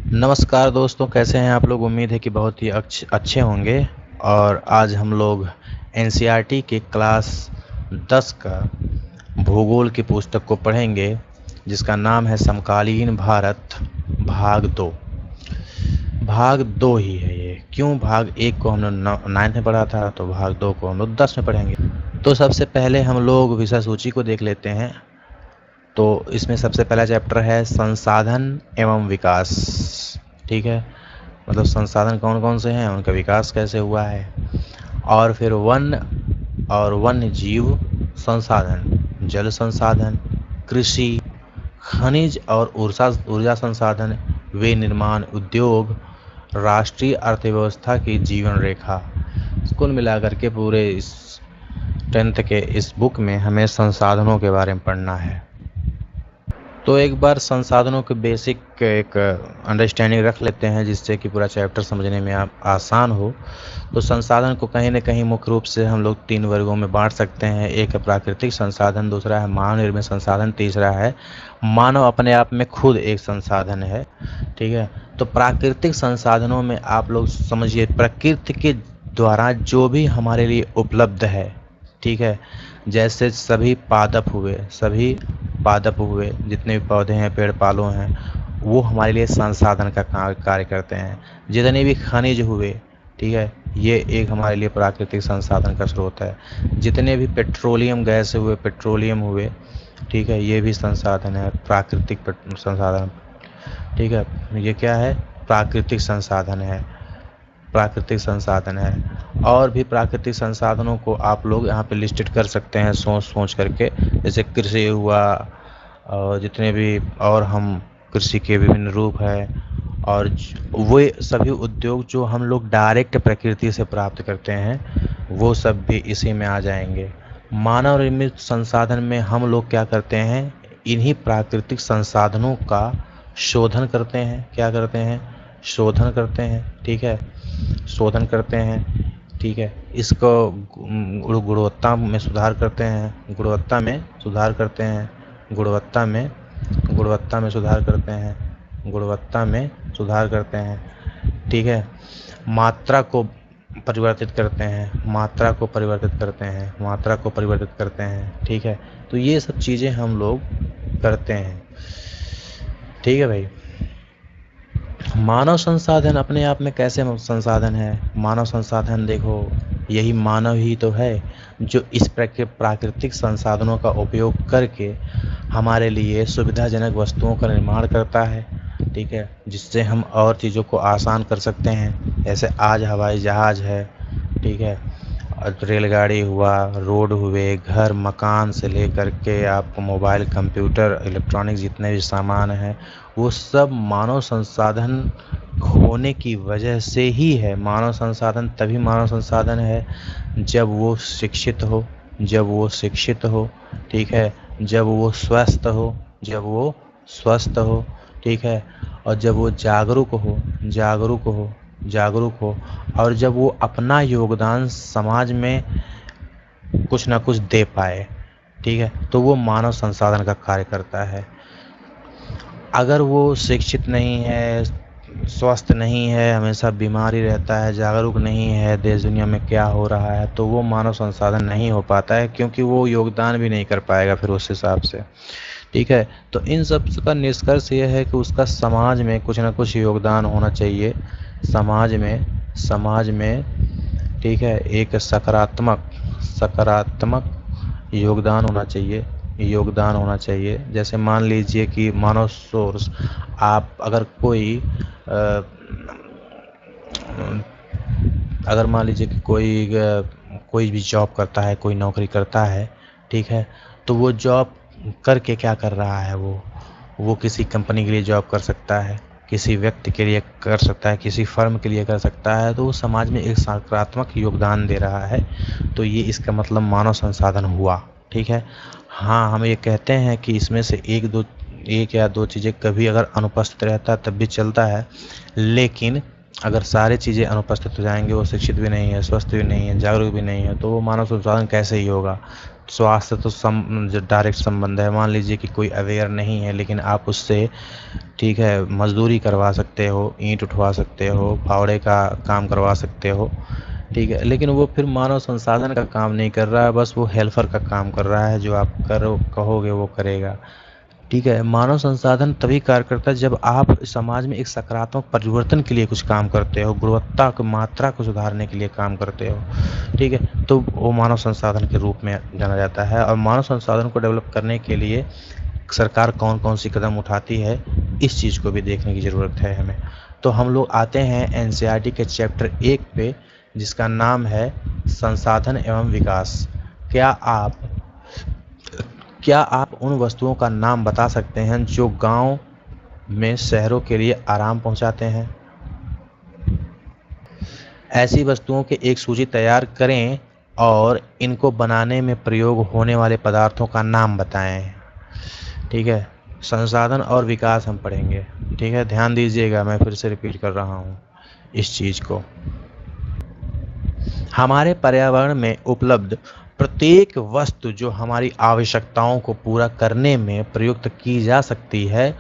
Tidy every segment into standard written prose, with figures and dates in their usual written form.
नमस्कार दोस्तों, कैसे हैं आप लोग। उम्मीद है कि बहुत ही अच्छे होंगे। और आज हम लोग एनसीईआरटी के क्लास 10 का भूगोल की पुस्तक को पढ़ेंगे, जिसका नाम है समकालीन भारत भाग 2। भाग 2 ही है ये। क्यों, भाग 1 को हम लोग 9th में पढ़ा था, तो भाग 2 को हम लोग 10 में पढ़ेंगे। तो सबसे पहले हम लोग विषय सूची को देख लेते हैं। तो इसमें सबसे पहला चैप्टर है संसाधन एवं विकास। ठीक है, मतलब संसाधन कौन कौन से हैं, उनका विकास कैसे हुआ है। और फिर वन और वन्य जीव संसाधन, जल संसाधन, कृषि, खनिज और ऊर्जा संसाधन, वे निर्माण, उद्योग, राष्ट्रीय अर्थव्यवस्था की जीवन रेखा। कुल मिलाकर के पूरे इस 10th के इस बुक में हमें संसाधनों के बारे में पढ़ना है। तो एक बार संसाधनों के बेसिक एक अंडरस्टैंडिंग रख लेते हैं, जिससे कि पूरा चैप्टर समझने में आसान हो। तो संसाधन को कहीं ना कहीं मुख्य रूप से हम लोग 3 वर्गों में बांट सकते हैं। एक है प्राकृतिक संसाधन, दूसरा है मानव निर्मित संसाधन, तीसरा है मानव अपने आप में खुद एक संसाधन है। ठीक है, तो प्राकृतिक संसाधनों में आप लोग समझिए प्रकृति के द्वारा जो भी हमारे लिए उपलब्ध है। ठीक है, जैसे सभी पादप हुए, जितने भी पौधे हैं, पेड़ पालों हैं, वो हमारे लिए संसाधन का कार्य करते हैं। जितने भी खनिज हुए, ठीक है, ये एक हमारे लिए प्राकृतिक संसाधन का स्रोत है। जितने भी पेट्रोलियम गैस हुए, ठीक है, ये भी संसाधन है, प्राकृतिक संसाधन। ठीक है, ये क्या है, प्राकृतिक संसाधन है। और भी प्राकृतिक संसाधनों को आप लोग यहाँ पे लिस्टेड कर सकते हैं सोच करके। जैसे कृषि हुआ, और जितने भी और हम कृषि के विभिन्न रूप हैं, और वे सभी उद्योग जो हम लोग डायरेक्ट प्रकृति से प्राप्त करते हैं, वो सब भी इसी में आ जाएंगे। मानव निर्मित संसाधन में हम लोग क्या करते हैं, इन्हीं प्राकृतिक संसाधनों का शोधन करते हैं। क्या करते हैं, शोधन करते हैं। ठीक है, शोधन करते हैं। ठीक है, इसको गुणवत्ता में सुधार करते हैं, गुणवत्ता में सुधार करते हैं, गुणवत्ता में सुधार करते हैं, गुणवत्ता में सुधार करते हैं। ठीक है, मात्रा को परिवर्तित करते हैं, मात्रा को परिवर्तित करते हैं। ठीक है, तो ये सब चीज़ें हम लोग करते हैं। ठीक है भाई, मानव संसाधन अपने आप में कैसे संसाधन है। मानव संसाधन देखो, यही मानव ही तो है जो इस प्राकृतिक संसाधनों का उपयोग करके हमारे लिए सुविधाजनक वस्तुओं का निर्माण करता है। ठीक है, जिससे हम और चीज़ों को आसान कर सकते हैं। जैसे आज हवाई जहाज़ है, ठीक है, रेलगाड़ी हुआ, रोड हुए, घर मकान से लेकर के आपको मोबाइल, कंप्यूटर, इलेक्ट्रॉनिक जितने भी सामान हैं, वो सब मानव संसाधन होने की वजह से ही है। मानव संसाधन तभी मानव संसाधन है जब वो शिक्षित हो, ठीक है, जब वो स्वस्थ हो, ठीक है, और जब वो जागरूक हो, और जब वो अपना योगदान समाज में कुछ ना कुछ दे पाए। ठीक है, तो वो मानव संसाधन का कार्य करता है। अगर वो शिक्षित नहीं है, स्वस्थ नहीं है, हमेशा बीमार ही रहता है, जागरूक नहीं है देश दुनिया में क्या हो रहा है, तो वो मानव संसाधन नहीं हो पाता है, क्योंकि वो योगदान भी नहीं कर पाएगा फिर उस हिसाब से। ठीक है, तो इन सब का निष्कर्ष ये है कि उसका समाज में कुछ ना कुछ योगदान होना चाहिए। समाज में ठीक है, एक सकारात्मक योगदान होना चाहिए। जैसे मान लीजिए कि मानव सोर्स, आप अगर मान लीजिए कि कोई भी जॉब करता है, कोई नौकरी करता है, ठीक है, तो वो जॉब करके क्या कर रहा है, वो किसी कंपनी के लिए जॉब कर सकता है, किसी व्यक्ति के लिए कर सकता है, किसी फर्म के लिए कर सकता है, तो वो समाज में एक सकारात्मक योगदान दे रहा है। तो ये इसका मतलब मानव संसाधन हुआ। ठीक है, हाँ, हम ये कहते हैं कि इसमें से एक या दो चीज़ें कभी अगर अनुपस्थित रहता है तब भी चलता है, लेकिन अगर सारी चीज़ें अनुपस्थित हो जाएंगे, वो शिक्षित भी नहीं है, स्वस्थ भी नहीं है, जागरूक भी नहीं है, तो वो मानव संसाधन कैसे ही होगा। स्वास्थ्य तो जो डायरेक्ट संबंध है। मान लीजिए कि कोई अवेयर नहीं है, लेकिन आप उससे ठीक है मजदूरी करवा सकते हो, ईंट उठवा सकते हो, फावड़े का काम करवा सकते हो, ठीक है, लेकिन वो फिर मानव संसाधन का काम नहीं कर रहा है, बस वो हेल्पर का काम कर रहा है। जो आप करो कहोगे वो करेगा, ठीक है। मानव संसाधन तभी कार्य करता है जब आप समाज में एक सकारात्मक परिवर्तन के लिए कुछ काम करते हो, गुणवत्ता की मात्रा को सुधारने के लिए काम करते हो, ठीक है, तो वो मानव संसाधन के रूप में जाना जाता है। और मानव संसाधन को डेवलप करने के लिए सरकार कौन कौन सी कदम उठाती है, इस चीज़ को भी देखने की ज़रूरत है हमें। तो हम लोग आते हैं एनसीईआरटी के चैप्टर 1 पे, जिसका नाम है संसाधन एवं विकास। क्या आप उन वस्तुओं का नाम बता सकते हैं जो गांव में शहरों के लिए आराम पहुंचाते हैं? ऐसी वस्तुओं की एक सूची तैयार करें और इनको बनाने में प्रयोग होने वाले पदार्थों का नाम बताएं। ठीक है, संसाधन और विकास हम पढ़ेंगे। ठीक है, ध्यान दीजिएगा, मैं फिर से रिपीट कर रहा हूँ इस चीज़ को। हमारे पर्यावरण में उपलब्ध प्रत्येक वस्तु जो हमारी आवश्यकताओं को पूरा करने में प्रयुक्त की जा सकती है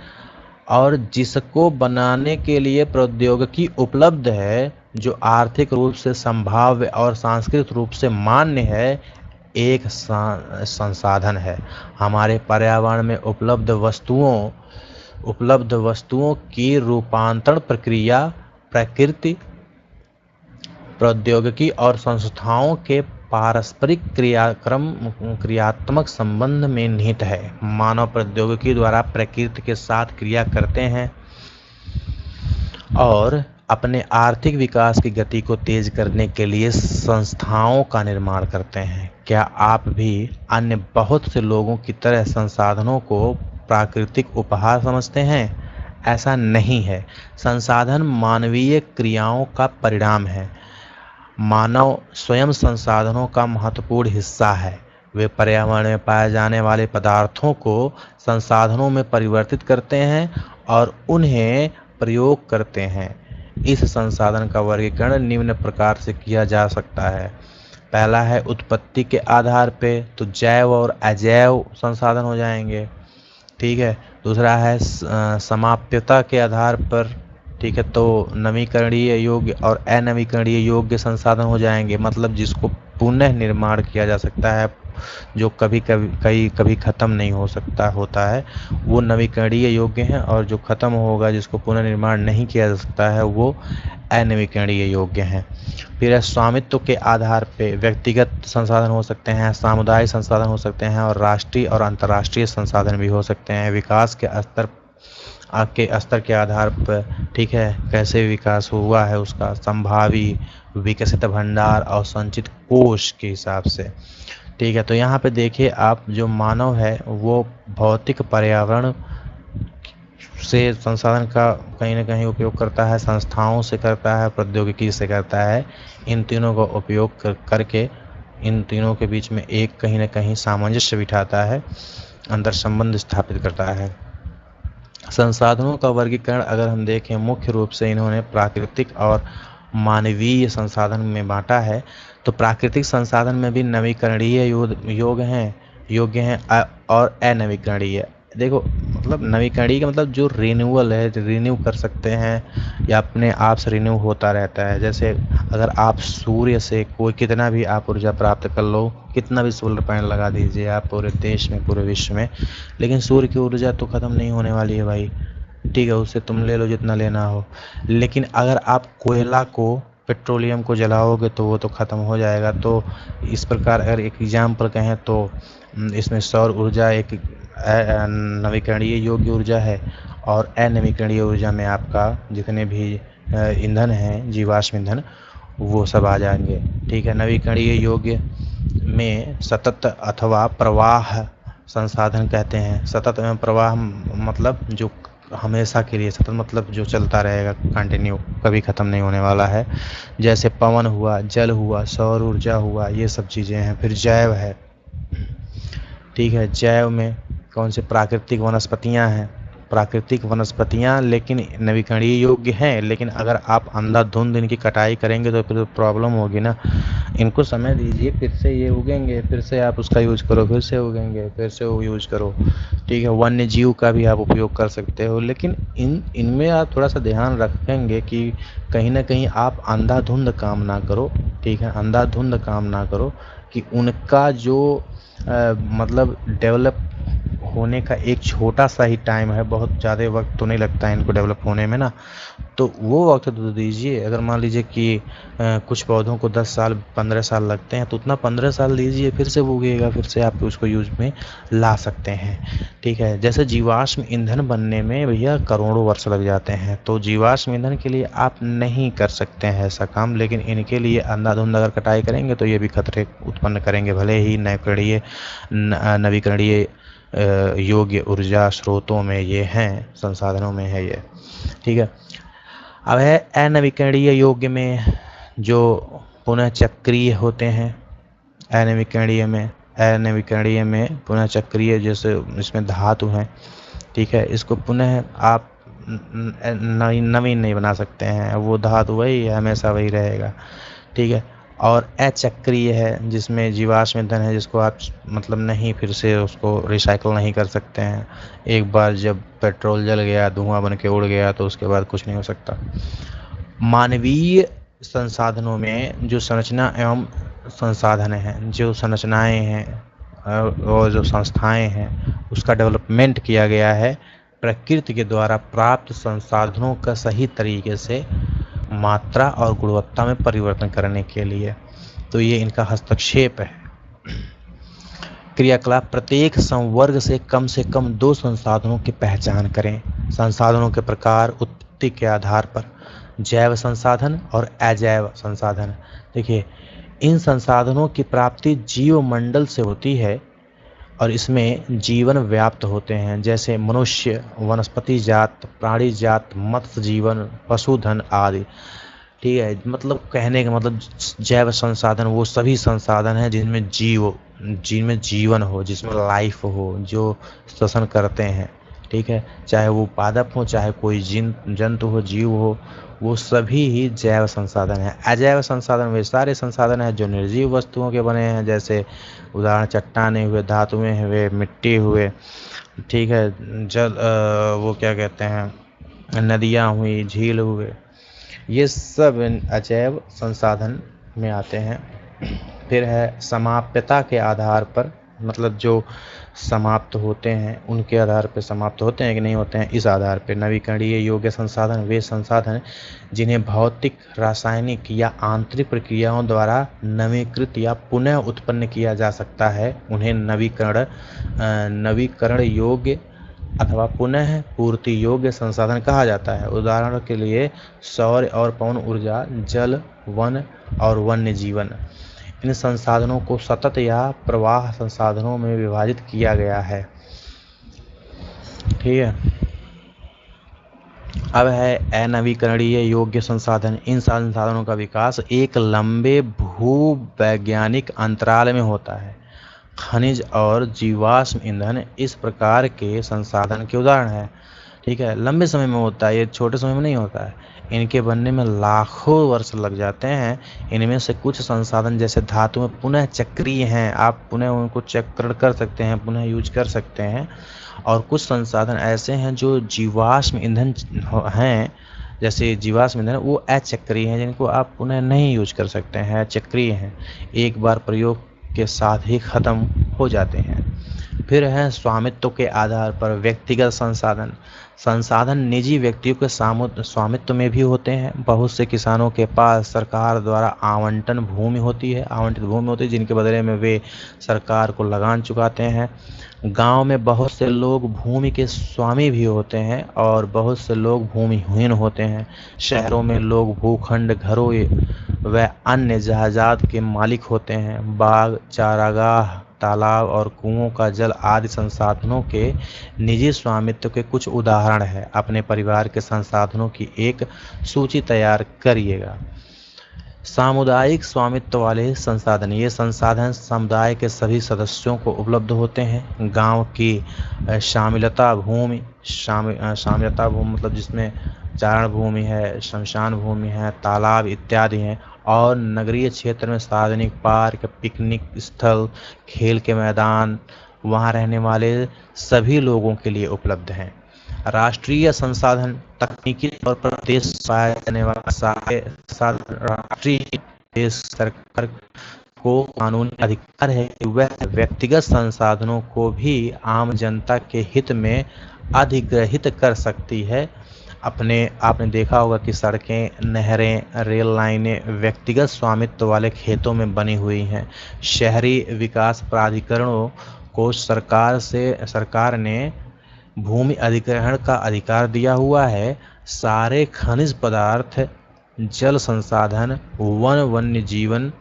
और जिसको बनाने के लिए प्रौद्योगिकी उपलब्ध है, जो आर्थिक रूप से संभाव्य और सांस्कृतिक रूप से मान्य है, एक संसाधन है। हमारे पर्यावरण में उपलब्ध वस्तुओं की रूपांतरण प्रक्रिया प्रकृति, प्रौद्योगिकी और संस्थाओं के पारस्परिक क्रियात्मक संबंध में निहित है। मानव प्रौद्योगिकी द्वारा प्रकृति के साथ क्रिया करते हैं और अपने आर्थिक विकास की गति को तेज करने के लिए संस्थाओं का निर्माण करते हैं। क्या आप भी अन्य बहुत से लोगों की तरह संसाधनों को प्राकृतिक उपहार समझते हैं? ऐसा नहीं है। संसाधन मानवीय क्रियाओं का परिणाम है। मानव स्वयं संसाधनों का महत्वपूर्ण हिस्सा है। वे पर्यावरण में पाए जाने वाले पदार्थों को संसाधनों में परिवर्तित करते हैं और उन्हें प्रयोग करते हैं। इस संसाधन का वर्गीकरण निम्न प्रकार से किया जा सकता है। पहला है उत्पत्ति के आधार पे, तो जैव और अजैव संसाधन हो जाएंगे। ठीक है, दूसरा है समाप्यता के आधार पर, ठीक है, तो नवीकरणीय योग्य और अनवीकरणीय योग्य संसाधन हो जाएंगे। मतलब जिसको पुनः निर्माण किया जा सकता है, जो कभी ख़त्म नहीं हो सकता होता है, वो नवीकरणीय योग्य हैं, और जो ख़त्म होगा, जिसको पुनः निर्माण नहीं किया जा सकता है, वो अनवीकरणीय योग्य हैं। फिर है स्वामित्व के आधार पे व्यक्तिगत संसाधन हो सकते हैं, सामुदायिक संसाधन हो सकते हैं, और राष्ट्रीय और अंतर्राष्ट्रीय संसाधन भी हो सकते हैं। विकास के स्तर के आधार पर, ठीक है, कैसे विकास हुआ है उसका, संभावी विकसित भंडार और संचित कोष के हिसाब से। ठीक है, तो यहाँ पे देखिए आप, जो मानव है वो भौतिक पर्यावरण से संसाधन का कहीं ना कहीं उपयोग करता है, संस्थाओं से करता है, प्रौद्योगिकी से करता है। इन तीनों का उपयोग करके इन तीनों के बीच में एक कहीं ना कहीं सामंजस्य बिठाता है, अंतर संबंध स्थापित करता है। संसाधनों का वर्गीकरण अगर हम देखें, मुख्य रूप से इन्होंने प्राकृतिक और मानवीय संसाधन में बांटा है। तो प्राकृतिक संसाधन में भी नवीकरणीय योग्य हैं और अनवीकरणीय। देखो, मतलब नवीकरणीय का मतलब जो रिन्यूअल है, रिन्यू कर सकते हैं या अपने आप से रिन्यू होता रहता है। जैसे अगर आप सूर्य से कोई कितना भी आप ऊर्जा प्राप्त कर लो, कितना भी सोलर पैनल लगा दीजिए आप पूरे देश में, पूरे विश्व में, लेकिन सूर्य की ऊर्जा तो ख़त्म नहीं होने वाली है भाई। ठीक है, उससे तुम ले लो जितना लेना हो, लेकिन अगर आप कोयला को, पेट्रोलियम को जलाओगे तो वो तो ख़त्म हो जाएगा। तो इस प्रकार अगर एक एग्जाम्पल कहें तो इसमें सौर ऊर्जा एक नवीकरणीय योग्य ऊर्जा है, और अनवीकरणीय ऊर्जा में आपका जितने भी ईंधन हैं, जीवाश्म ईंधन, वो सब आ जाएंगे। ठीक है, नवीकरणीय योग्य में सतत अथवा प्रवाह संसाधन कहते हैं। सतत एवं प्रवाह मतलब जो हमेशा के लिए, सतत मतलब जो चलता रहेगा, कंटिन्यू, कभी ख़त्म नहीं होने वाला है। जैसे पवन हुआ, जल हुआ, सौर ऊर्जा हुआ, ये सब चीज़ें हैं। फिर जैव है। ठीक है, जैव में कौन से प्राकृतिक वनस्पतियां हैं, प्राकृतिक वनस्पतियाँ लेकिन नवीकरणीय योग्य हैं, लेकिन अगर आप अंधाधुंध इनकी कटाई करेंगे तो फिर प्रॉब्लम होगी ना। इनको समय दीजिए, फिर से ये उगेंगे, फिर से आप उसका यूज करो, फिर से उगेंगे, फिर से वो यूज करो। ठीक है, वन्य जीव का भी आप उपयोग कर सकते हो, लेकिन इनमें आप थोड़ा सा ध्यान रखेंगे कि कहीं ना कहीं आप अंधाधुंध काम ना करो। ठीक है, अंधाधुंध काम ना करो कि उनका जो मतलब डेवलप होने का एक छोटा सा ही टाइम है, बहुत ज़्यादा वक्त तो नहीं लगता है इनको डेवलप होने में ना, तो वो वक्त तो दीजिए। अगर मान लीजिए कि कुछ पौधों को 10 साल 15 साल लगते हैं, तो उतना 15 साल दीजिए, फिर से वो उगेगा, फिर से आप उसको यूज में ला सकते हैं। ठीक है, जैसे जीवाश्म ईंधन बनने में भैया करोड़ों वर्ष लग जाते हैं, तो जीवाश्म ईंधन के लिए आप नहीं कर सकते हैं ऐसा काम, लेकिन इनके लिए अंधाधुंध अगर कटाई करेंगे तो ये भी खतरे उत्पन्न करेंगे, भले ही नवीकरणीय योग्य ऊर्जा स्रोतों में ये हैं, संसाधनों में है ये। ठीक है, अब है अनवीकरणीय योग्य में जो पुनः चक्रीय होते हैं। अनवीकरणीय में पुनः चक्रीय, जैसे इसमें धातु हैं। ठीक है, इसको पुनः आप नवीन नहीं बना सकते हैं, वो धातु वही है, हमेशा वही रहेगा। ठीक है, और अचक्रीय है जिसमें जीवाश्म ईंधन है, जिसको आप मतलब नहीं फिर से उसको रिसाइकल नहीं कर सकते हैं। एक बार जब पेट्रोल जल गया, धुआं बन के उड़ गया, तो उसके बाद कुछ नहीं हो सकता। मानवीय संसाधनों में जो संरचना एवं संसाधन हैं, जो संरचनाएं हैं और जो संस्थाएं हैं, उसका डेवलपमेंट किया गया है प्रकृति के द्वारा प्राप्त संसाधनों का सही तरीके से मात्रा और गुणवत्ता में परिवर्तन करने के लिए। तो ये इनका हस्तक्षेप है। क्रियाकलाप, प्रत्येक संवर्ग से कम 2 संसाधनों की पहचान करें। संसाधनों के प्रकार उत्पत्ति के आधार पर, जैव संसाधन और अजैव संसाधन। देखिए, इन संसाधनों की प्राप्ति जीवमंडल से होती है और इसमें जीवन व्याप्त होते हैं, जैसे मनुष्य, वनस्पति जात, प्राणी जात, मत्स्य जीवन, पशुधन आदि। ठीक है, मतलब कहने का मतलब जैव संसाधन वो सभी संसाधन हैं जिनमें जीवन हो, जिसमें लाइफ हो, जो श्वसन करते हैं। ठीक है, चाहे वो पादप हो, चाहे कोई जंतु हो, जीव हो, वो सभी ही जैव संसाधन हैं। अजैव संसाधन वे सारे संसाधन हैं जो निर्जीव वस्तुओं के बने हैं, जैसे उदाहरण चट्टाने हुए, धातुएं हुए, मिट्टी हुए। ठीक है, जल वो क्या कहते हैं, नदियाँ हुई, झील हुए, ये सब अजैव संसाधन में आते हैं। फिर है समाप्यता के आधार पर, मतलब जो समाप्त होते हैं उनके आधार पर समाप्त होते हैं कि नहीं होते हैं, इस आधार पर नवीकरणीय योग्य संसाधन वे संसाधन जिन्हें भौतिक, रासायनिक या आंतरिक प्रक्रियाओं द्वारा नवीकृत या पुनः उत्पन्न किया जा सकता है, उन्हें नवीकरण योग्य अथवा पुनः पूर्ति योग्य संसाधन कहा जाता है। उदाहरण के लिए सौर और पवन ऊर्जा, जल, वन और वन्य जीवन। इन संसाधनों को सतत या प्रवाह संसाधनों में विभाजित किया गया है। ठीक है, अब है अनवीकरणीय योग्य संसाधन। इन संसाधनों का विकास एक लंबे भूवैज्ञानिक अंतराल में होता है। खनिज और जीवाश्म ईंधन इस प्रकार के संसाधन के उदाहरण हैं। ठीक है, लंबे समय में होता है, ये छोटे समय में नहीं होता है। इनके बनने में लाखों वर्ष लग जाते हैं। इनमें से कुछ संसाधन जैसे धातुएं पुनः चक्रीय हैं, आप पुनः उनको चक्रण कर सकते हैं, पुनः यूज कर सकते हैं। और कुछ संसाधन ऐसे हैं जो जीवाश्म ईंधन हैं, जैसे जीवाश्म ईंधन वो अचक्रीय हैं, जिनको आप पुनः नहीं यूज कर सकते हैं, चक्रीय हैं, एक बार प्रयोग के साथ ही खत्म हो जाते हैं। फिर है स्वामित्व के आधार पर व्यक्तिगत संसाधन निजी व्यक्तियों के स्वामित्व में भी होते हैं। बहुत से किसानों के पास सरकार द्वारा आवंटित भूमि होती है, जिनके बदले में वे सरकार को लगान चुकाते हैं। गांव में बहुत से लोग भूमि के स्वामी भी होते हैं और बहुत से लोग भूमिहीन होते हैं। शहरों में लोग भूखंड, घरों व अन्य जायदाद के मालिक होते हैं। बाग, चारागाह, तालाब और कुओं का जल आदि संसाधनों के निजी स्वामित्व के कुछ उदाहरण हैं। अपने परिवार के संसाधनों की एक सूची तैयार करिएगा। सामुदायिक स्वामित्व वाले संसाधन, ये संसाधन समुदाय के सभी सदस्यों को उपलब्ध होते हैं। गांव की शामिलता भूमि, शामिलता भूमि मतलब जिसमें चारण भूमि है, श्मशान भूमि है, तालाब इत्यादि हैं, और नगरीय क्षेत्र में सार्वजनिक पार्क, पिकनिक स्थल, खेल के मैदान वहाँ रहने वाले सभी लोगों के लिए उपलब्ध हैं। राष्ट्रीय संसाधन, तकनीकी तौर पर देश पाए जाने वाला सारे साधन राष्ट्रीय देश सरकार को कानूनी अधिकार है कि वह व्यक्तिगत संसाधनों को भी आम जनता के हित में अधिग्रहित कर सकती है। आपने देखा होगा कि सड़कें, नहरें, रेल लाइनें व्यक्तिगत स्वामित्व वाले खेतों में बनी हुई हैं। शहरी विकास प्राधिकरणों को सरकार ने भूमि अधिग्रहण का अधिकार दिया हुआ है। सारे खनिज पदार्थ, जल संसाधन, वन्य जीवन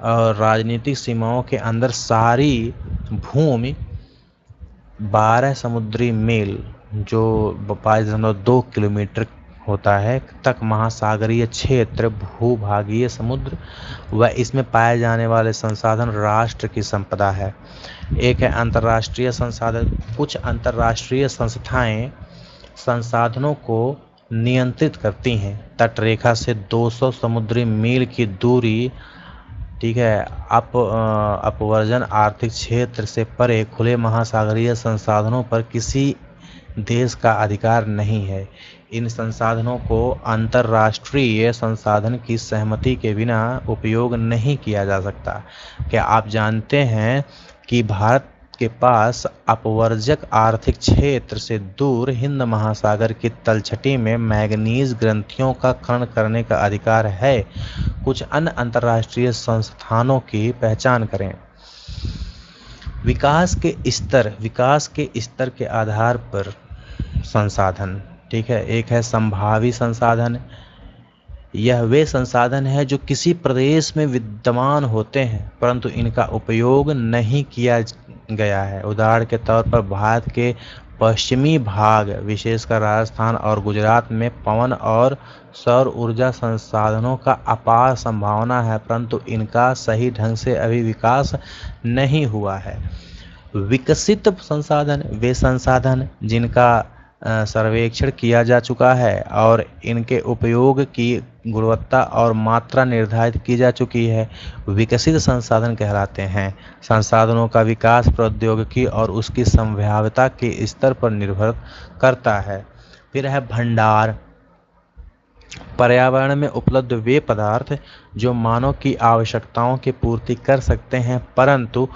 और राजनीतिक सीमाओं के अंदर सारी भूमि 12 समुद्री मील जो 22.2 किलोमीटर होता है तक महासागरीय क्षेत्र, भूभागीय समुद्र व इसमें पाए जाने वाले संसाधन राष्ट्र की संपदा है। एक है अंतर्राष्ट्रीय संसाधन। कुछ अंतर्राष्ट्रीय संस्थाएं संसाधनों को नियंत्रित करती हैं। तटरेखा से 200 समुद्री मील की दूरी, ठीक है, अपवर्जन आर्थिक क्षेत्र से परे खुले महासागरीय संसाधनों पर किसी देश का अधिकार नहीं है। इन संसाधनों को अंतर्राष्ट्रीय संसाधन की सहमति के बिना उपयोग नहीं किया जा सकता। क्या आप जानते हैं कि भारत के पास अपवर्जक आर्थिक क्षेत्र से दूर हिंद महासागर की तलछटी में मैंगनीज ग्रंथियों का खनन करने का अधिकार है? कुछ अन्य अंतर्राष्ट्रीय संस्थानों की पहचान करें। विकास के स्तर के आधार पर संसाधन, ठीक है। एक है संभावी संसाधन। यह वे संसाधन है जो किसी प्रदेश में विद्यमान होते हैं परंतु इनका उपयोग नहीं किया गया है। उदाहरण के तौर पर भारत के पश्चिमी भाग, विशेषकर राजस्थान और गुजरात में पवन और सौर ऊर्जा संसाधनों का अपार संभावना है परंतु इनका सही ढंग से अभी विकास नहीं हुआ है। विकसित संसाधन वे संसाधन जिनका सर्वेक्षण किया जा चुका है और इनके उपयोग की गुणवत्ता और मात्रा निर्धारित की जा चुकी है, विकसित संसाधन कहलाते हैं। संसाधनों का विकास प्रौद्योगिकी और उसकी संभाव्यता के स्तर पर निर्भर करता है। फिर है भंडार। पर्यावरण में उपलब्ध वे पदार्थ जो मानव की आवश्यकताओं की पूर्ति कर सकते हैं परंतु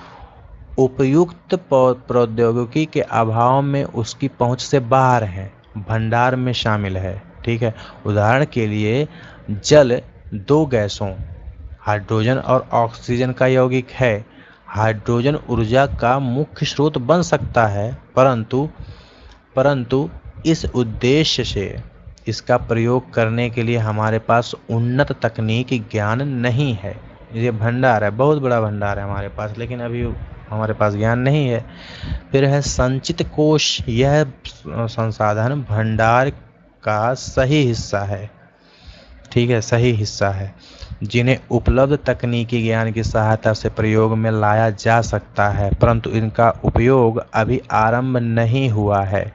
उपयुक्त प्रौद्योगिकी के अभाव में उसकी पहुंच से बाहर है, भंडार में शामिल है, ठीक है। उदाहरण के लिए जल 2 गैसों हाइड्रोजन और ऑक्सीजन का यौगिक है। हाइड्रोजन ऊर्जा का मुख्य स्रोत बन सकता है परंतु इस उद्देश्य से इसका प्रयोग करने के लिए हमारे पास उन्नत तकनीकी ज्ञान नहीं है। ये भंडार है, बहुत बड़ा भंडार है हमारे पास, लेकिन अभी हमारे पास ज्ञान नहीं है। फिर है संचित कोश। यह संसाधन भंडार का सही हिस्सा है, ठीक है, सही हिस्सा है, जिन्हें उपलब्ध तकनीकी ज्ञान की सहायता से प्रयोग में लाया जा सकता है परंतु इनका उपयोग अभी आरंभ नहीं हुआ है।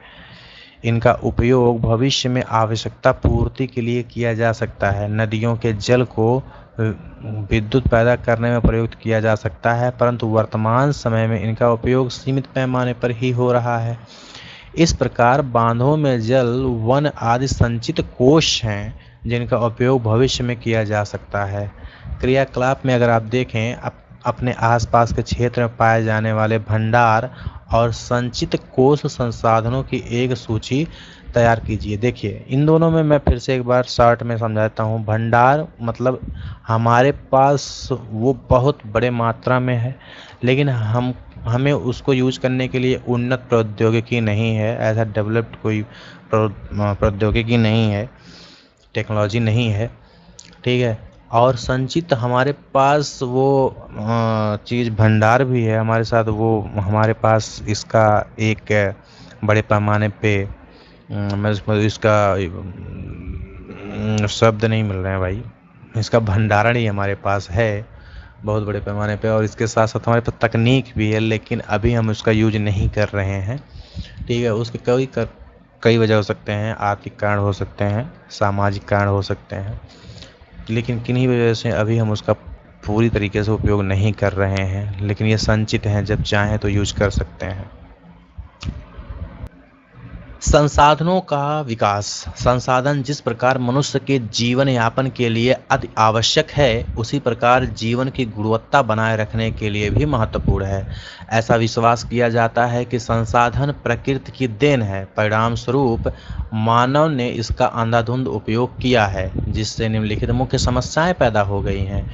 इनका उपयोग भविष्य में आवश्यकता पूर्ति के लिए किया जा सकता है। नदियों के जल को विद्युत पैदा करने में प्रयुक्त किया जा सकता है परंतु वर्तमान समय में इनका उपयोग सीमित पैमाने पर ही हो रहा है। इस प्रकार बांधों में जल, वन आदि संचित कोश हैं जिनका उपयोग भविष्य में किया जा सकता है। क्रियाकलाप में अगर आप देखें, अपने आसपास के क्षेत्र में पाए जाने वाले भंडार और संचित कोश संसाधनों की एक सूची तैयार कीजिए। देखिए, इन दोनों में मैं फिर से एक बार शॉर्ट में समझाता हूँ। भंडार मतलब हमारे पास वो बहुत बड़े मात्रा में है लेकिन हमें उसको यूज करने के लिए उन्नत प्रौद्योगिकी नहीं है, ऐसा डेवलप्ड कोई प्रौद्योगिकी नहीं है, टेक्नोलॉजी नहीं है, ठीक है। और संचित हमारे पास वो चीज़ भंडार भी है हमारे साथ, वो हमारे पास इसका एक बड़े पैमाने पे मैं इसका शब्द नहीं मिल रहे हैं भाई, इसका भंडारण ही हमारे पास है बहुत बड़े पैमाने पे, और इसके साथ साथ हमारे पास तकनीक भी है, लेकिन अभी हम उसका यूज नहीं कर रहे हैं। ठीक है, उसके कई वजह हो सकते हैं, आर्थिक कारण हो सकते हैं, सामाजिक कारण हो सकते हैं, लेकिन किन्हीं वजह से अभी हम उसका पूरी तरीके से उपयोग नहीं कर रहे हैं, लेकिन ये संचित हैं, जब चाहें तो यूज कर सकते हैं। संसाधनों का विकास। संसाधन जिस प्रकार मनुष्य के जीवन यापन के लिए अति आवश्यक है, उसी प्रकार जीवन की गुणवत्ता बनाए रखने के लिए भी महत्वपूर्ण है। ऐसा विश्वास किया जाता है कि संसाधन प्रकृति की देन है, परिणाम स्वरूप मानव ने इसका अंधाधुंध उपयोग किया है, जिससे निम्नलिखित मुख्य समस्याएं पैदा हो गई हैं।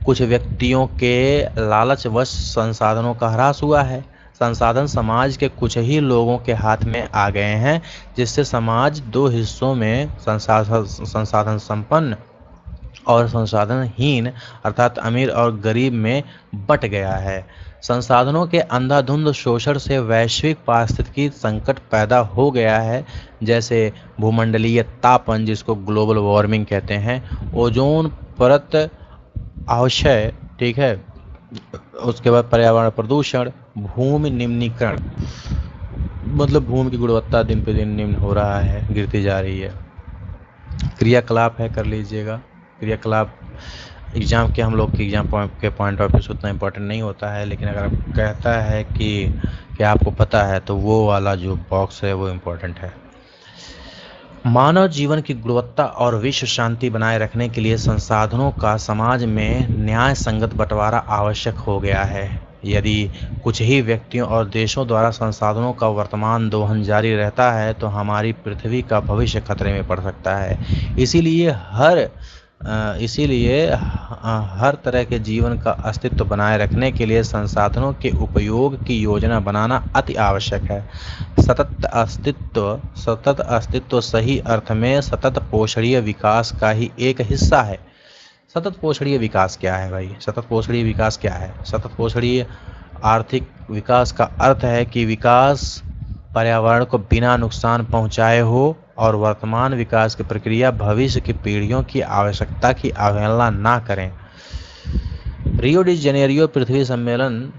कुछ व्यक्तियों के लालचवश संसाधनों का ह्रास हुआ है। संसाधन समाज के कुछ ही लोगों के हाथ में आ गए हैं, जिससे समाज दो हिस्सों में संसाधन संपन्न और संसाधनहीन अर्थात अमीर और गरीब में बंट गया है। संसाधनों के अंधाधुंध शोषण से वैश्विक पारिस्थितिकी संकट पैदा हो गया है, जैसे भूमंडलीय तापन, जिसको ग्लोबल वार्मिंग कहते हैं, ओजोन परत आवश्यक, ठीक है, उसके बाद पर्यावरण प्रदूषण, भूमि निम्नीकरण, मतलब भूमि की गुणवत्ता दिन पे दिन निम्न हो रहा है, गिरती जा रही है। क्रियाकलाप है, कर लीजिएगा। क्रियाकलाप एग्जाम के हम लोग के एग्जाम के पॉइंट ऑफ व्यू से उतना इम्पोर्टेंट नहीं होता है, लेकिन अगर कहता है कि आपको पता है तो वो वाला जो बॉक्स है वो इम्पोर्टेंट है। मानव जीवन की गुणवत्ता और विश्व शांति बनाए रखने के लिए संसाधनों का समाज में न्याय संगत बंटवारा आवश्यक हो गया है। यदि कुछ ही व्यक्तियों और देशों द्वारा संसाधनों का वर्तमान दोहन जारी रहता है तो हमारी पृथ्वी का भविष्य खतरे में पड़ सकता है। इसीलिए हर तरह के जीवन का अस्तित्व बनाए रखने के लिए संसाधनों के उपयोग की योजना बनाना अति आवश्यक है। सतत अस्तित्व सही अर्थ में सतत पोषणीय विकास का ही एक हिस्सा है। सतत पोषणीय विकास क्या है भाई? सतत पोषणीय विकास क्या है? सतत पोषणीय आर्थिक विकास का अर्थ है कि विकास पर्यावरण को बिना नुकसान पहुंचाए हो और वर्तमान विकास की प्रक्रिया भविष्य की पीढ़ियों की आवश्यकता की अवहेलना ना करें। रियो डी जेनेरियो पृथ्वी सम्मेलन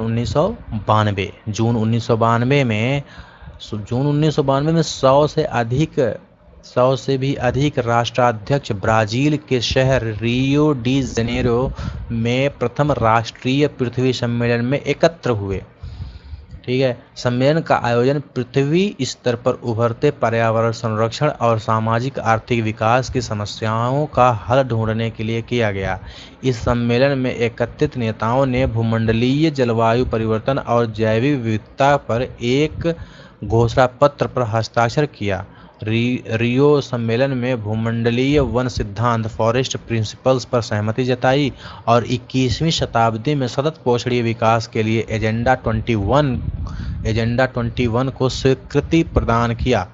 1992 जून 1992 में 100 से भी अधिक राष्ट्राध्यक्ष ब्राजील के शहर रियो डी जेनेरो में प्रथम राष्ट्रीय पृथ्वी सम्मेलन में एकत्र हुए। ठीक है, सम्मेलन का आयोजन पृथ्वी स्तर पर उभरते पर्यावरण संरक्षण और सामाजिक आर्थिक विकास की समस्याओं का हल ढूंढने के लिए किया गया। इस सम्मेलन में एकत्रित नेताओं ने भूमंडलीय जलवायु परिवर्तन और जैविक विविधता पर एक घोषणा पत्र पर हस्ताक्षर किया। रियो सम्मेलन में भूमंडलीय वन सिद्धांत फॉरेस्ट प्रिंसिपल्स पर सहमति जताई और 21वीं शताब्दी में सतत पोषणीय विकास के लिए एजेंडा 21 को स्वीकृति प्रदान किया।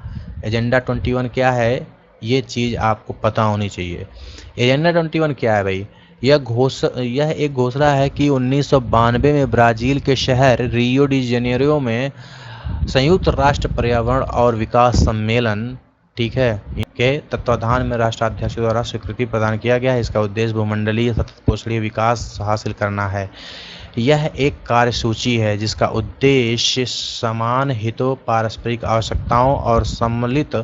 एजेंडा 21 क्या है, ये चीज़ आपको पता होनी चाहिए। एजेंडा 21 क्या है भाई? यह एक घोषणा है कि 1992 में ब्राज़ील के शहर रियो डी जेनेरियो में संयुक्त राष्ट्र पर्यावरण और विकास सम्मेलन, ठीक है, के तत्वाधान में राष्ट्राध्यक्ष द्वारा स्वीकृति प्रदान किया गया है। इसका उद्देश्य भूमंडलीय सतत पोषणीय विकास हासिल करना है। यह एक कार्यसूची है जिसका उद्देश्य समान हितों, पारस्परिक आवश्यकताओं और सम्मिलित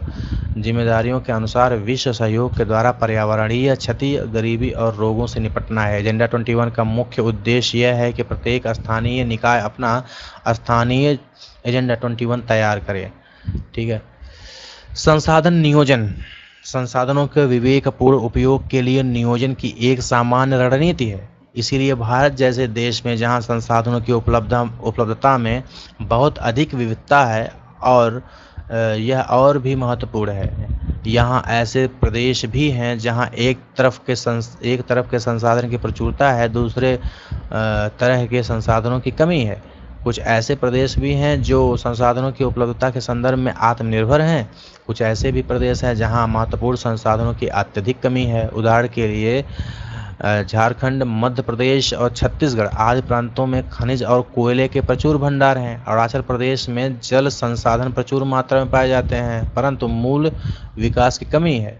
जिम्मेदारियों के अनुसार विश्व सहयोग के द्वारा पर्यावरणीय क्षति, गरीबी और रोगों से निपटना है। एजेंडा 21 का मुख्य उद्देश्य यह है कि प्रत्येक स्थानीय निकाय अपना स्थानीय एजेंडा 21 तैयार करे। ठीक है। संसाधन नियोजन। संसाधनों के विवेकपूर्ण उपयोग के लिए नियोजन की एक सामान्य रणनीति है। इसीलिए भारत जैसे देश में जहां संसाधनों की उपलब्धता में बहुत अधिक विविधता है और यह और भी महत्वपूर्ण है, यहाँ ऐसे प्रदेश भी हैं जहाँ एक तरफ के संसाधन की प्रचुरता है, दूसरे तरह के संसाधनों की कमी है। कुछ ऐसे प्रदेश भी हैं जो संसाधनों की उपलब्धता के संदर्भ में आत्मनिर्भर हैं। कुछ ऐसे भी प्रदेश हैं जहां महत्वपूर्ण संसाधनों की अत्यधिक कमी है। उदाहरण के लिए झारखंड, मध्य प्रदेश और छत्तीसगढ़ आदि प्रांतों में खनिज और कोयले के प्रचुर भंडार हैं। अरुणाचल प्रदेश में जल संसाधन प्रचुर मात्रा में पाए जाते हैं, परंतु मूल विकास की कमी है।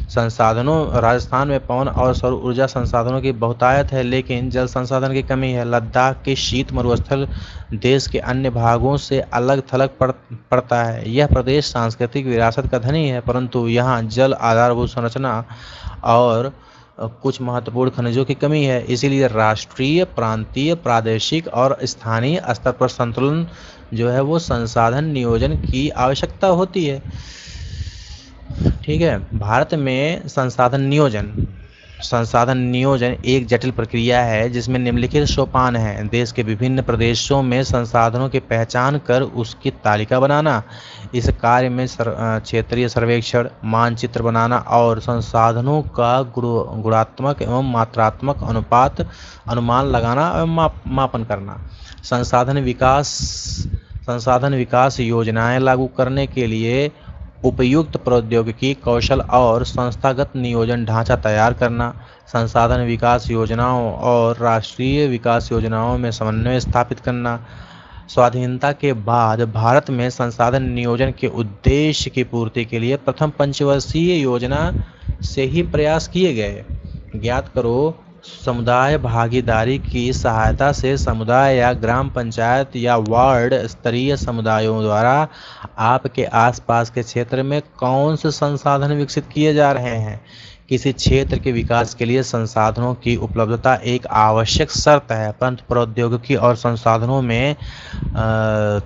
संसाधनों राजस्थान में पवन और सौर ऊर्जा संसाधनों की बहुतायत है, लेकिन जल संसाधन की कमी है। लद्दाख के शीत मरुस्थल देश के अन्य भागों से अलग थलग पड़ता है। यह प्रदेश सांस्कृतिक विरासत का धनी है, परंतु यहाँ जल आधारभूत संरचना और कुछ महत्वपूर्ण खनिजों की कमी है। इसीलिए राष्ट्रीय, प्रांतीय, प्रादेशिक और स्थानीय स्तर पर संतुलन जो है वो संसाधन नियोजन की आवश्यकता होती है। ठीक है। भारत में संसाधन नियोजन एक जटिल प्रक्रिया है जिसमें निम्नलिखित सोपान हैं। देश के विभिन्न प्रदेशों में संसाधनों की पहचान कर उसकी तालिका बनाना, इस कार्य में क्षेत्रीय सर्वेक्षण, मानचित्र बनाना और संसाधनों का गुणात्मक एवं मात्रात्मक अनुमान लगाना एवं मापन करना। संसाधन विकास योजनाएं लागू करने के लिए उपयुक्त प्रौद्योगिकी, कौशल और संस्थागत नियोजन ढांचा तैयार करना। संसाधन विकास योजनाओं और राष्ट्रीय विकास योजनाओं में समन्वय स्थापित करना। स्वाधीनता के बाद भारत में संसाधन नियोजन के उद्देश्य की पूर्ति के लिए प्रथम पंचवर्षीय योजना से ही प्रयास किए गए। ज्ञात करो, समुदाय भागीदारी की सहायता से समुदाय या ग्राम पंचायत या वार्ड स्तरीय समुदायों द्वारा आपके आसपास के क्षेत्र में कौन से संसाधन विकसित किए जा रहे हैं। किसी क्षेत्र के विकास के लिए संसाधनों की उपलब्धता एक आवश्यक शर्त है, परंतु प्रौद्योगिकी और संसाधनों में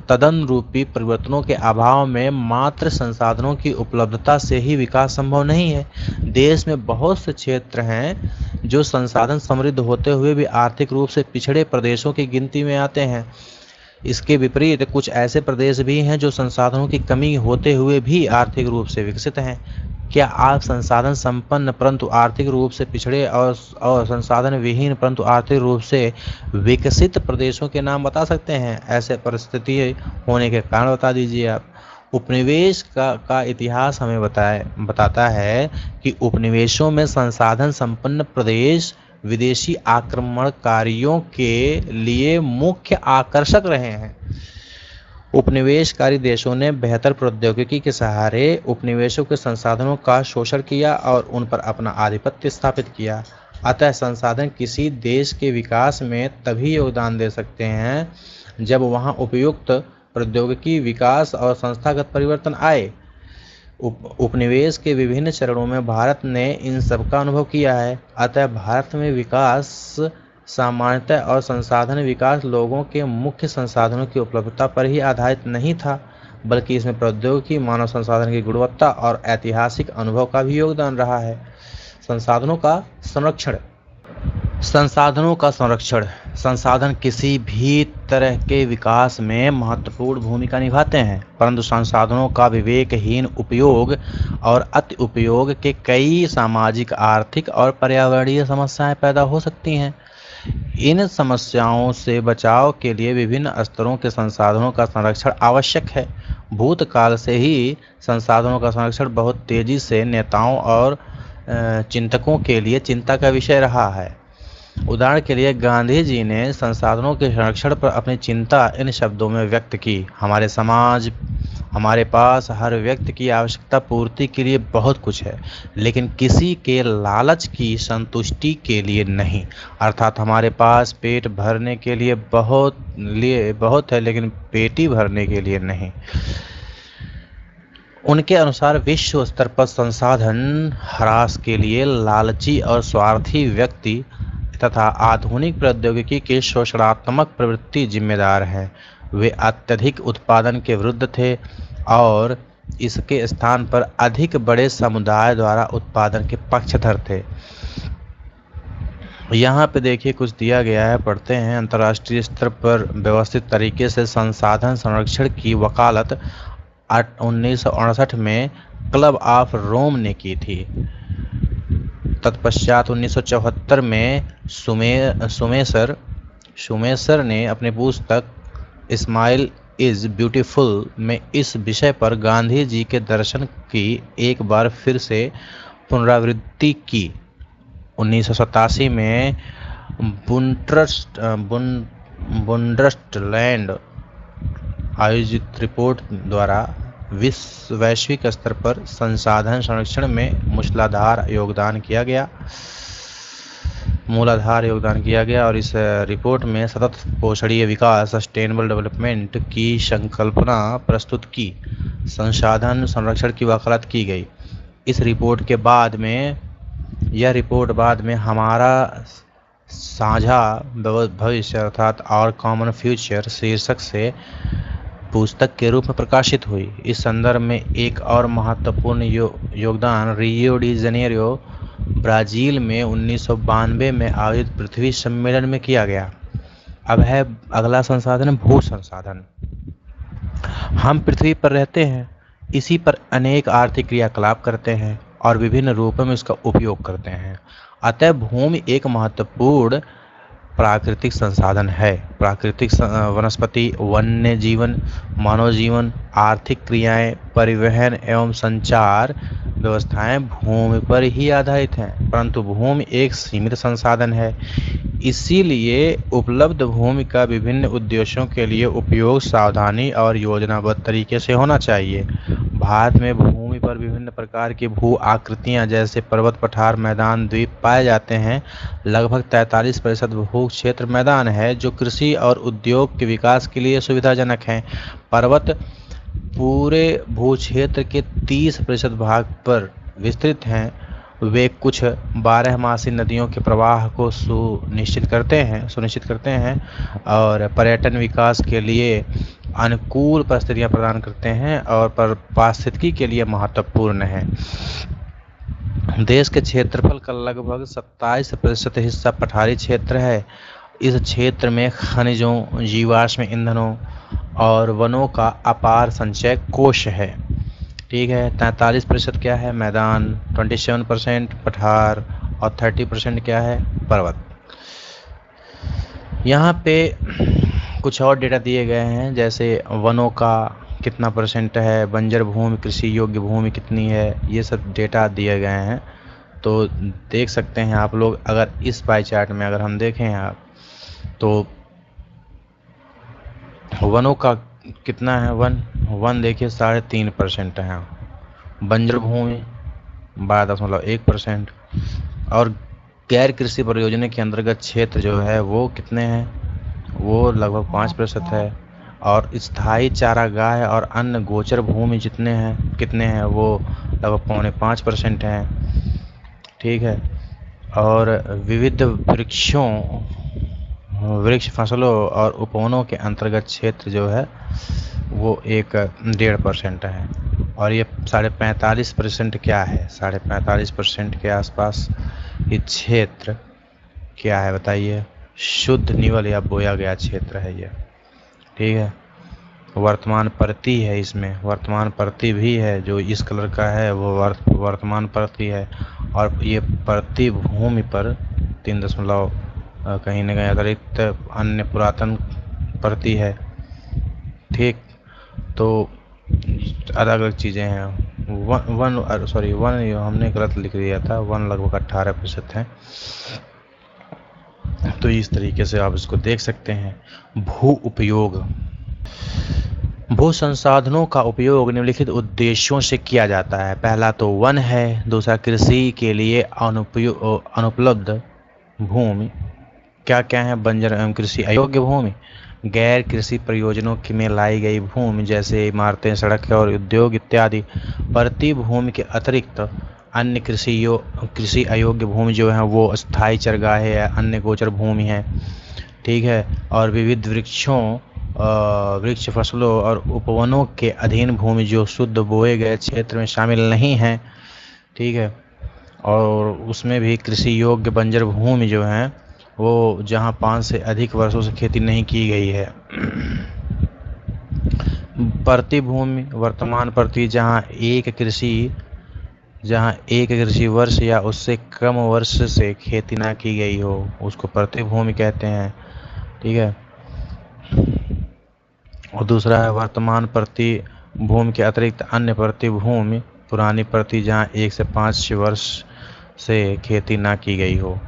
तदनुरूपी परिवर्तनों के अभाव में मात्र संसाधनों की उपलब्धता से ही विकास संभव नहीं है। देश में बहुत से क्षेत्र हैं जो संसाधन समृद्ध होते हुए भी आर्थिक रूप से पिछड़े प्रदेशों की गिनती में आते हैं। इसके विपरीत कुछ ऐसे प्रदेश भी हैं जो संसाधनों की कमी होते हुए भी आर्थिक रूप से विकसित हैं। क्या आप संसाधन संपन्न परंतु आर्थिक रूप से पिछड़े और संसाधन विहीन परंतु आर्थिक रूप से विकसित प्रदेशों के नाम बता सकते हैं? ऐसे परिस्थिति होने के कारण बता दीजिए आप। उपनिवेश का इतिहास हमें बताता है कि उपनिवेशों में संसाधन संपन्न प्रदेश विदेशी आक्रमणकारियों के लिए मुख्य आकर्षक रहे हैं। उपनिवेशकारी देशों ने बेहतर प्रौद्योगिकी के सहारे उपनिवेशों के संसाधनों का शोषण किया और उन पर अपना आधिपत्य स्थापित किया। अतः संसाधन किसी देश के विकास में तभी योगदान दे सकते हैं जब वहां उपयुक्त प्रौद्योगिकी विकास और संस्थागत परिवर्तन आए। उपनिवेश के विभिन्न चरणों में भारत ने इन सब का अनुभव किया है। अतः भारत में विकास सामान्यतः और संसाधन विकास लोगों के मुख्य संसाधनों की उपलब्धता पर ही आधारित नहीं था, बल्कि इसमें प्रौद्योगिकी, मानव संसाधन की गुणवत्ता और ऐतिहासिक अनुभव का भी योगदान रहा है। संसाधनों का संरक्षण। संसाधन किसी भी तरह के विकास में महत्वपूर्ण भूमिका निभाते हैं, परंतु संसाधनों का विवेकहीन उपयोग और अति उपयोग के कई सामाजिक, आर्थिक और पर्यावरणीय समस्याएं पैदा हो सकती हैं। इन समस्याओं से बचाव के लिए विभिन्न स्तरों के संसाधनों का संरक्षण आवश्यक है। भूतकाल से ही संसाधनों का संरक्षण बहुत तेजी से नेताओं और चिंतकों के लिए चिंता का विषय रहा है। उदाहरण के लिए गांधी जी ने संसाधनों के संरक्षण पर अपनी चिंता इन शब्दों में व्यक्त की: हमारे पास हर व्यक्ति की आवश्यकता पूर्ति के लिए बहुत कुछ है, लेकिन किसी के लालच की संतुष्टि के लिए नहीं। अर्थात हमारे पास पेट भरने के लिए बहुत है, लेकिन पेटी भरने के लिए नहीं। उनके अनुसार विश्व स्तर पर संसाधन ह्रास के लिए लालची और स्वार्थी व्यक्ति तथा आधुनिक प्रौद्योगिकी की शोषणात्मक प्रवृत्ति जिम्मेदार है। वे अत्यधिक उत्पादन के विरुद्ध थे और इसके स्थान पर अधिक बड़े समुदाय द्वारा उत्पादन के पक्षधर थे। यहाँ पे देखिए कुछ दिया गया है, पढ़ते हैं। अंतर्राष्ट्रीय स्तर पर व्यवस्थित तरीके से संसाधन संरक्षण की वकालत 1968 में क्लब ऑफ रोम ने की थी। तत्पश्चात 1974 में सुमेसर ने अपनी पुस्तक स्माइल इज ब्यूटीफुल में इस विषय पर गांधी जी के दर्शन की एक बार फिर से पुनरावृत्ति की। 1987 में बुंडस्लैंड आयोजित रिपोर्ट द्वारा वैश्विक स्तर पर संसाधन संरक्षण में मूलाधार योगदान किया गया और इस रिपोर्ट में सतत पोषणीय विकास सस्टेनेबल डेवलपमेंट की संकल्पना प्रस्तुत की, संसाधन संरक्षण की वकालत की गई। इस रिपोर्ट के बाद में हमारा साझा भविष्य अर्थात आवर कॉमन फ्यूचर शीर्षक से पुस्तक के रूप में प्रकाशित हुई। इस संदर्भ में एक और महत्वपूर्ण योगदान रियो डी जनेरियो ब्राजील में 1992 में आयोजित पृथ्वी सम्मेलन में किया गया। अब है अगला संसाधन भू संसाधन। हम पृथ्वी पर रहते हैं, इसी पर अनेक आर्थिक क्रियाकलाप करते हैं और विभिन्न रूपों में इसका उपयोग करते हैं। अतः भूमि एक महत्वपूर्ण प्राकृतिक संसाधन है। प्राकृतिक वनस्पति, वन्य जीवन, मानव जीवन, आर्थिक क्रियाएं, परिवहन एवं संचार व्यवस्थाएं भूमि पर ही आधारित हैं, परंतु भूमि एक सीमित संसाधन है। इसीलिए उपलब्ध भूमि का विभिन्न उद्देश्यों के लिए उपयोग सावधानी और योजनाबद्ध तरीके से होना चाहिए। भारत में भूमि पर विभिन्न प्रकार की भू आकृतियां जैसे पर्वत, पठार, मैदान, द्वीप पाए जाते हैं। लगभग 43% भू क्षेत्र मैदान है जो कृषि और उद्योग के विकास के लिए सुविधाजनक हैं। पर्वत पूरे भू क्षेत्र के 30% भाग पर विस्तृत हैं। वे कुछ 12मासी नदियों के प्रवाह को सुनिश्चित करते हैं और पर्यटन विकास के लिए अनुकूल परिस्थितियां प्रदान करते हैं और पारिस्थितिकी के लिए महत्वपूर्ण है। देश के क्षेत्रफल का लगभग 27% हिस्सा पठारी क्षेत्र है। इस क्षेत्र में खनिजों, जीवाश्म ईंधनों और वनों का अपार संचय कोश है। ठीक है, 43% क्या है मैदान, 27% पठार और 30% क्या है पर्वत। यहाँ पे कुछ और डेटा दिए गए हैं, जैसे वनों का कितना % है, बंजर भूमि, कृषि योग्य भूमि कितनी है, ये सब डेटा दिए गए हैं। तो देख सकते हैं आप लोग, अगर इस पाई चार्ट में अगर हम देखें आप तो वनों का कितना है, वन देखिए 3.5% है, बंजर भूमि 12.1% और गैर कृषि परियोजना के अंतर्गत क्षेत्र जो है वो कितने हैं, वो लगभग 5% है और स्थायी चारागाह और अन्य गोचर भूमि कितने हैं वो लगभग 4.5% हैं। ठीक है, और विविध वृक्ष फसलों और उपवनों के अंतर्गत क्षेत्र जो है वो 1.5% है और ये 45.5% क्या है, 45.5% के आसपास ये क्षेत्र क्या है बताइए, शुद्ध निवल या बोया गया क्षेत्र है ये। ठीक है, वर्तमान परती है, इसमें वर्तमान परती भी है, जो इस कलर का है वो वर्तमान परती है और ये परती भूमि पर 3 कहीं न कहीं अतिरिक्त अन्य पुरातन परती है। ठीक, तो अलग अलग चीज़ें हैं। वन हमने गलत लिख दिया था, वन लगभग 18% है। तो इस तरीके से आप इसको देख सकते हैं। भू उपयोग, भू संसाधनों का उपयोग निम्नलिखित उद्देश्यों से किया जाता है। पहला तो वन है, दूसरा कृषि के लिए अनुपलब्ध भूमि क्या क्या है, बंजर एवं कृषि अयोग्य भूमि, गैर कृषि प्रयोजनों में लाई गई भूमि जैसे इमारतें, सड़कें और उद्योग इत्यादि। परती भूमि के अतिरिक्त अन्य कृषि अयोग्य भूमि जो है वो स्थायी चरगाहे है, अन्य गोचर भूमि है। ठीक है, और विविध वृक्ष फसलों और उपवनों के अधीन भूमि जो शुद्ध बोए गए क्षेत्र में शामिल नहीं है। ठीक है, और उसमें भी कृषि योग्य बंजर भूमि जो है वो जहाँ 5 से अधिक वर्षों से खेती नहीं की गई है। परती भूमि, वर्तमान परती जहाँ एक कृषि वर्ष या उससे कम वर्ष से खेती ना की गई हो उसको परती भूमि कहते हैं। ठीक है, और दूसरा है वर्तमान परती भूमि के अतिरिक्त अन्य परती भूमि, पुरानी परती जहाँ 1 से 5 वर्ष से खेती ना की गई हो।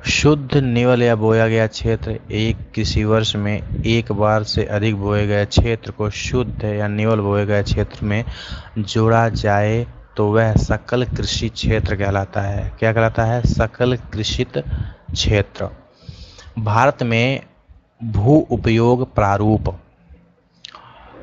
शुद्ध निवल या बोया गया क्षेत्र एक कृषि वर्ष में एक बार से अधिक बोए गए क्षेत्र को शुद्ध या निवल बोए गए क्षेत्र में जोड़ा जाए तो वह सकल कृषि क्षेत्र कहलाता है। क्या कहलाता है? सकल कृषित क्षेत्र। भारत में भू उपयोग प्रारूप।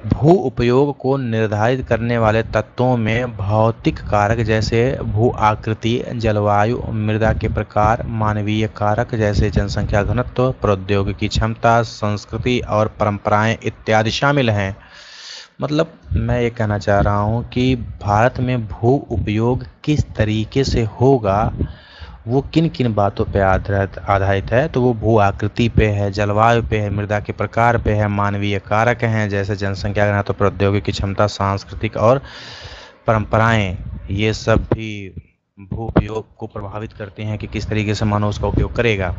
भू उपयोग को निर्धारित करने वाले तत्वों में भौतिक कारक जैसे भू आकृति, जलवायु, मृदा के प्रकार, मानवीय कारक जैसे जनसंख्या घनत्व, प्रौद्योगिकी क्षमता, संस्कृति और परंपराएं इत्यादि शामिल हैं। मतलब मैं ये कहना चाह रहा हूँ कि भारत में भू उपयोग किस तरीके से होगा, वो किन किन बातों पे आधारित है। तो वो भू आकृति पे है, जलवायु पे है, मृदा के प्रकार पे है, मानवीय कारक हैं जैसे जनसंख्या घनत्व, प्रौद्योगिकी क्षमता, सांस्कृतिक और परंपराएं, ये सब भी भू उपयोग को प्रभावित करते हैं कि किस तरीके से मानव उसका उपयोग करेगा।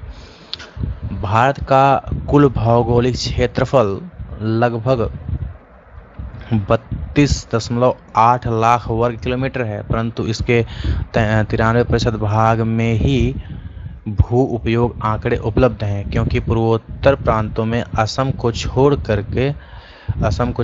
भारत का कुल भौगोलिक क्षेत्रफल लगभग 32.8 लाख वर्ग किलोमीटर है, परंतु इसके 93% भाग में ही भू उपयोग आंकड़े उपलब्ध हैं, क्योंकि पूर्वोत्तर प्रांतों में असम को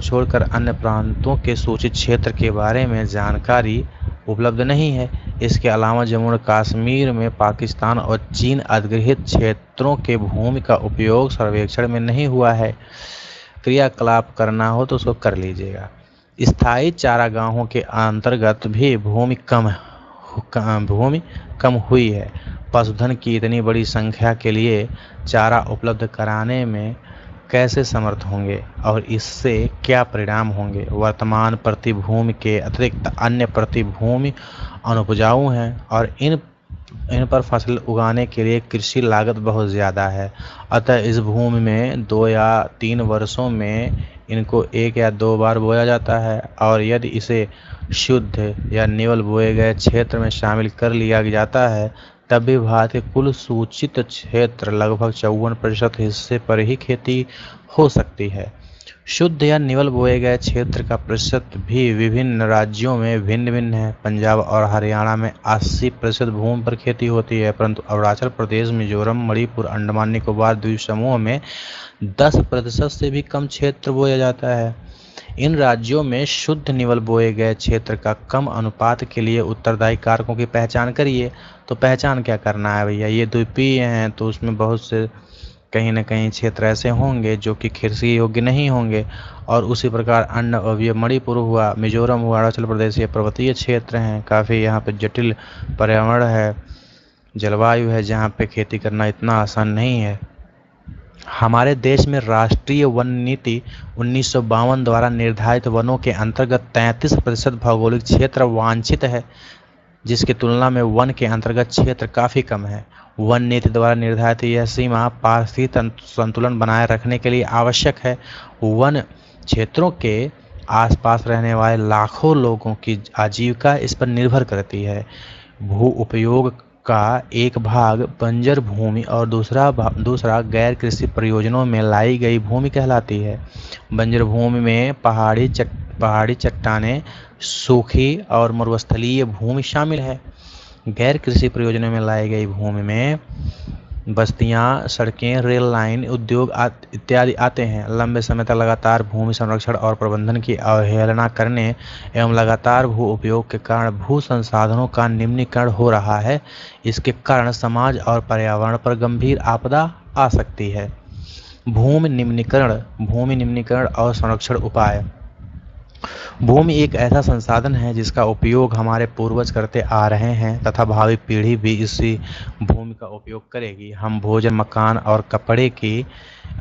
छोड़कर अन्य प्रांतों के सूचित क्षेत्र के बारे में जानकारी उपलब्ध नहीं है। इसके अलावा जम्मू और कश्मीर में पाकिस्तान और चीन अधिग्रहित क्षेत्रों के भूमि का उपयोग सर्वेक्षण में नहीं हुआ है। क्रियाकलाप करना हो तो उसको कर लीजिएगा। स्थायी चारागाहों के अंतर्गत भी भूमि कम हुई है। पशुधन की इतनी बड़ी संख्या के लिए चारा उपलब्ध कराने में कैसे समर्थ होंगे और इससे क्या परिणाम होंगे। वर्तमान प्रतिभूमि के अतिरिक्त अन्य प्रतिभूमि अनुपजाऊ हैं और इन पर फसल उगाने के लिए कृषि लागत बहुत ज़्यादा है। अतः इस भूमि में 2 या 3 वर्षों में इनको 1 या 2 बार बोया जाता है, और यदि इसे शुद्ध या निवल बोए गए क्षेत्र में शामिल कर लिया जाता है तब भी भारत के कुल सूचित क्षेत्र लगभग 54% हिस्से पर ही खेती हो सकती है। शुद्ध या निवल बोए गए क्षेत्र का प्रतिशत भी विभिन्न राज्यों में भिन्न भिन्न है। पंजाब और हरियाणा में 80% भूमि पर खेती होती है, परंतु अरुणाचल प्रदेश, मिजोरम, मणिपुर, अंडमान निकोबार द्वीप समूह में 10% से भी कम क्षेत्र बोया जाता है। इन राज्यों में शुद्ध निवल बोए गए क्षेत्र का कम अनुपात के लिए उत्तरदायी कारकों की पहचान करिए। तो पहचान क्या करना है भैया, ये द्वीपीय हैं तो उसमें बहुत से कहीं न कहीं क्षेत्र ऐसे होंगे जो कि कृषि योग्य नहीं होंगे, और उसी प्रकार अन्य अवयव मणिपुर हुआ, मिजोरम हुआ, अरुणाचल प्रदेश, ये पर्वतीय क्षेत्र हैं, काफ़ी यहाँ पे जटिल पर्यावरण है, जलवायु है, जहाँ पे खेती करना इतना आसान नहीं है। हमारे देश में राष्ट्रीय वन नीति 1952 द्वारा निर्धारित वनों के अंतर्गत 33% भौगोलिक क्षेत्र वांछित है, जिसकी तुलना में वन के अंतर्गत क्षेत्र काफ़ी कम है। वन नीति द्वारा निर्धारित यह सीमा पारिस्थितिक संतुलन बनाए रखने के लिए आवश्यक है। वन क्षेत्रों के आसपास रहने वाले लाखों लोगों की आजीविका इस पर निर्भर करती है। भू उपयोग का एक भाग बंजर भूमि और दूसरा गैर कृषि प्रयोजनों में लाई गई भूमि कहलाती है। बंजर भूमि में पहाड़ी चट्टानें, सूखी और मरुस्थलीय भूमि शामिल है। गैर कृषि प्रयोजनों में लाई गई भूमि में बस्तियां, सड़कें, रेल लाइन, उद्योग इत्यादि आते हैं। लंबे समय तक लगातार भूमि संरक्षण और प्रबंधन की अवहेलना करने एवं लगातार भू उपयोग के कारण भू संसाधनों का निम्नीकरण हो रहा है। इसके कारण समाज और पर्यावरण पर गंभीर आपदा आ सकती है। भूमि निम्नीकरण और संरक्षण उपाय। भूमि एक ऐसा संसाधन है जिसका उपयोग हमारे पूर्वज करते आ रहे हैं तथा भावी पीढ़ी भी इसी भूमि का उपयोग करेगी। हम भोजन, मकान और कपड़े की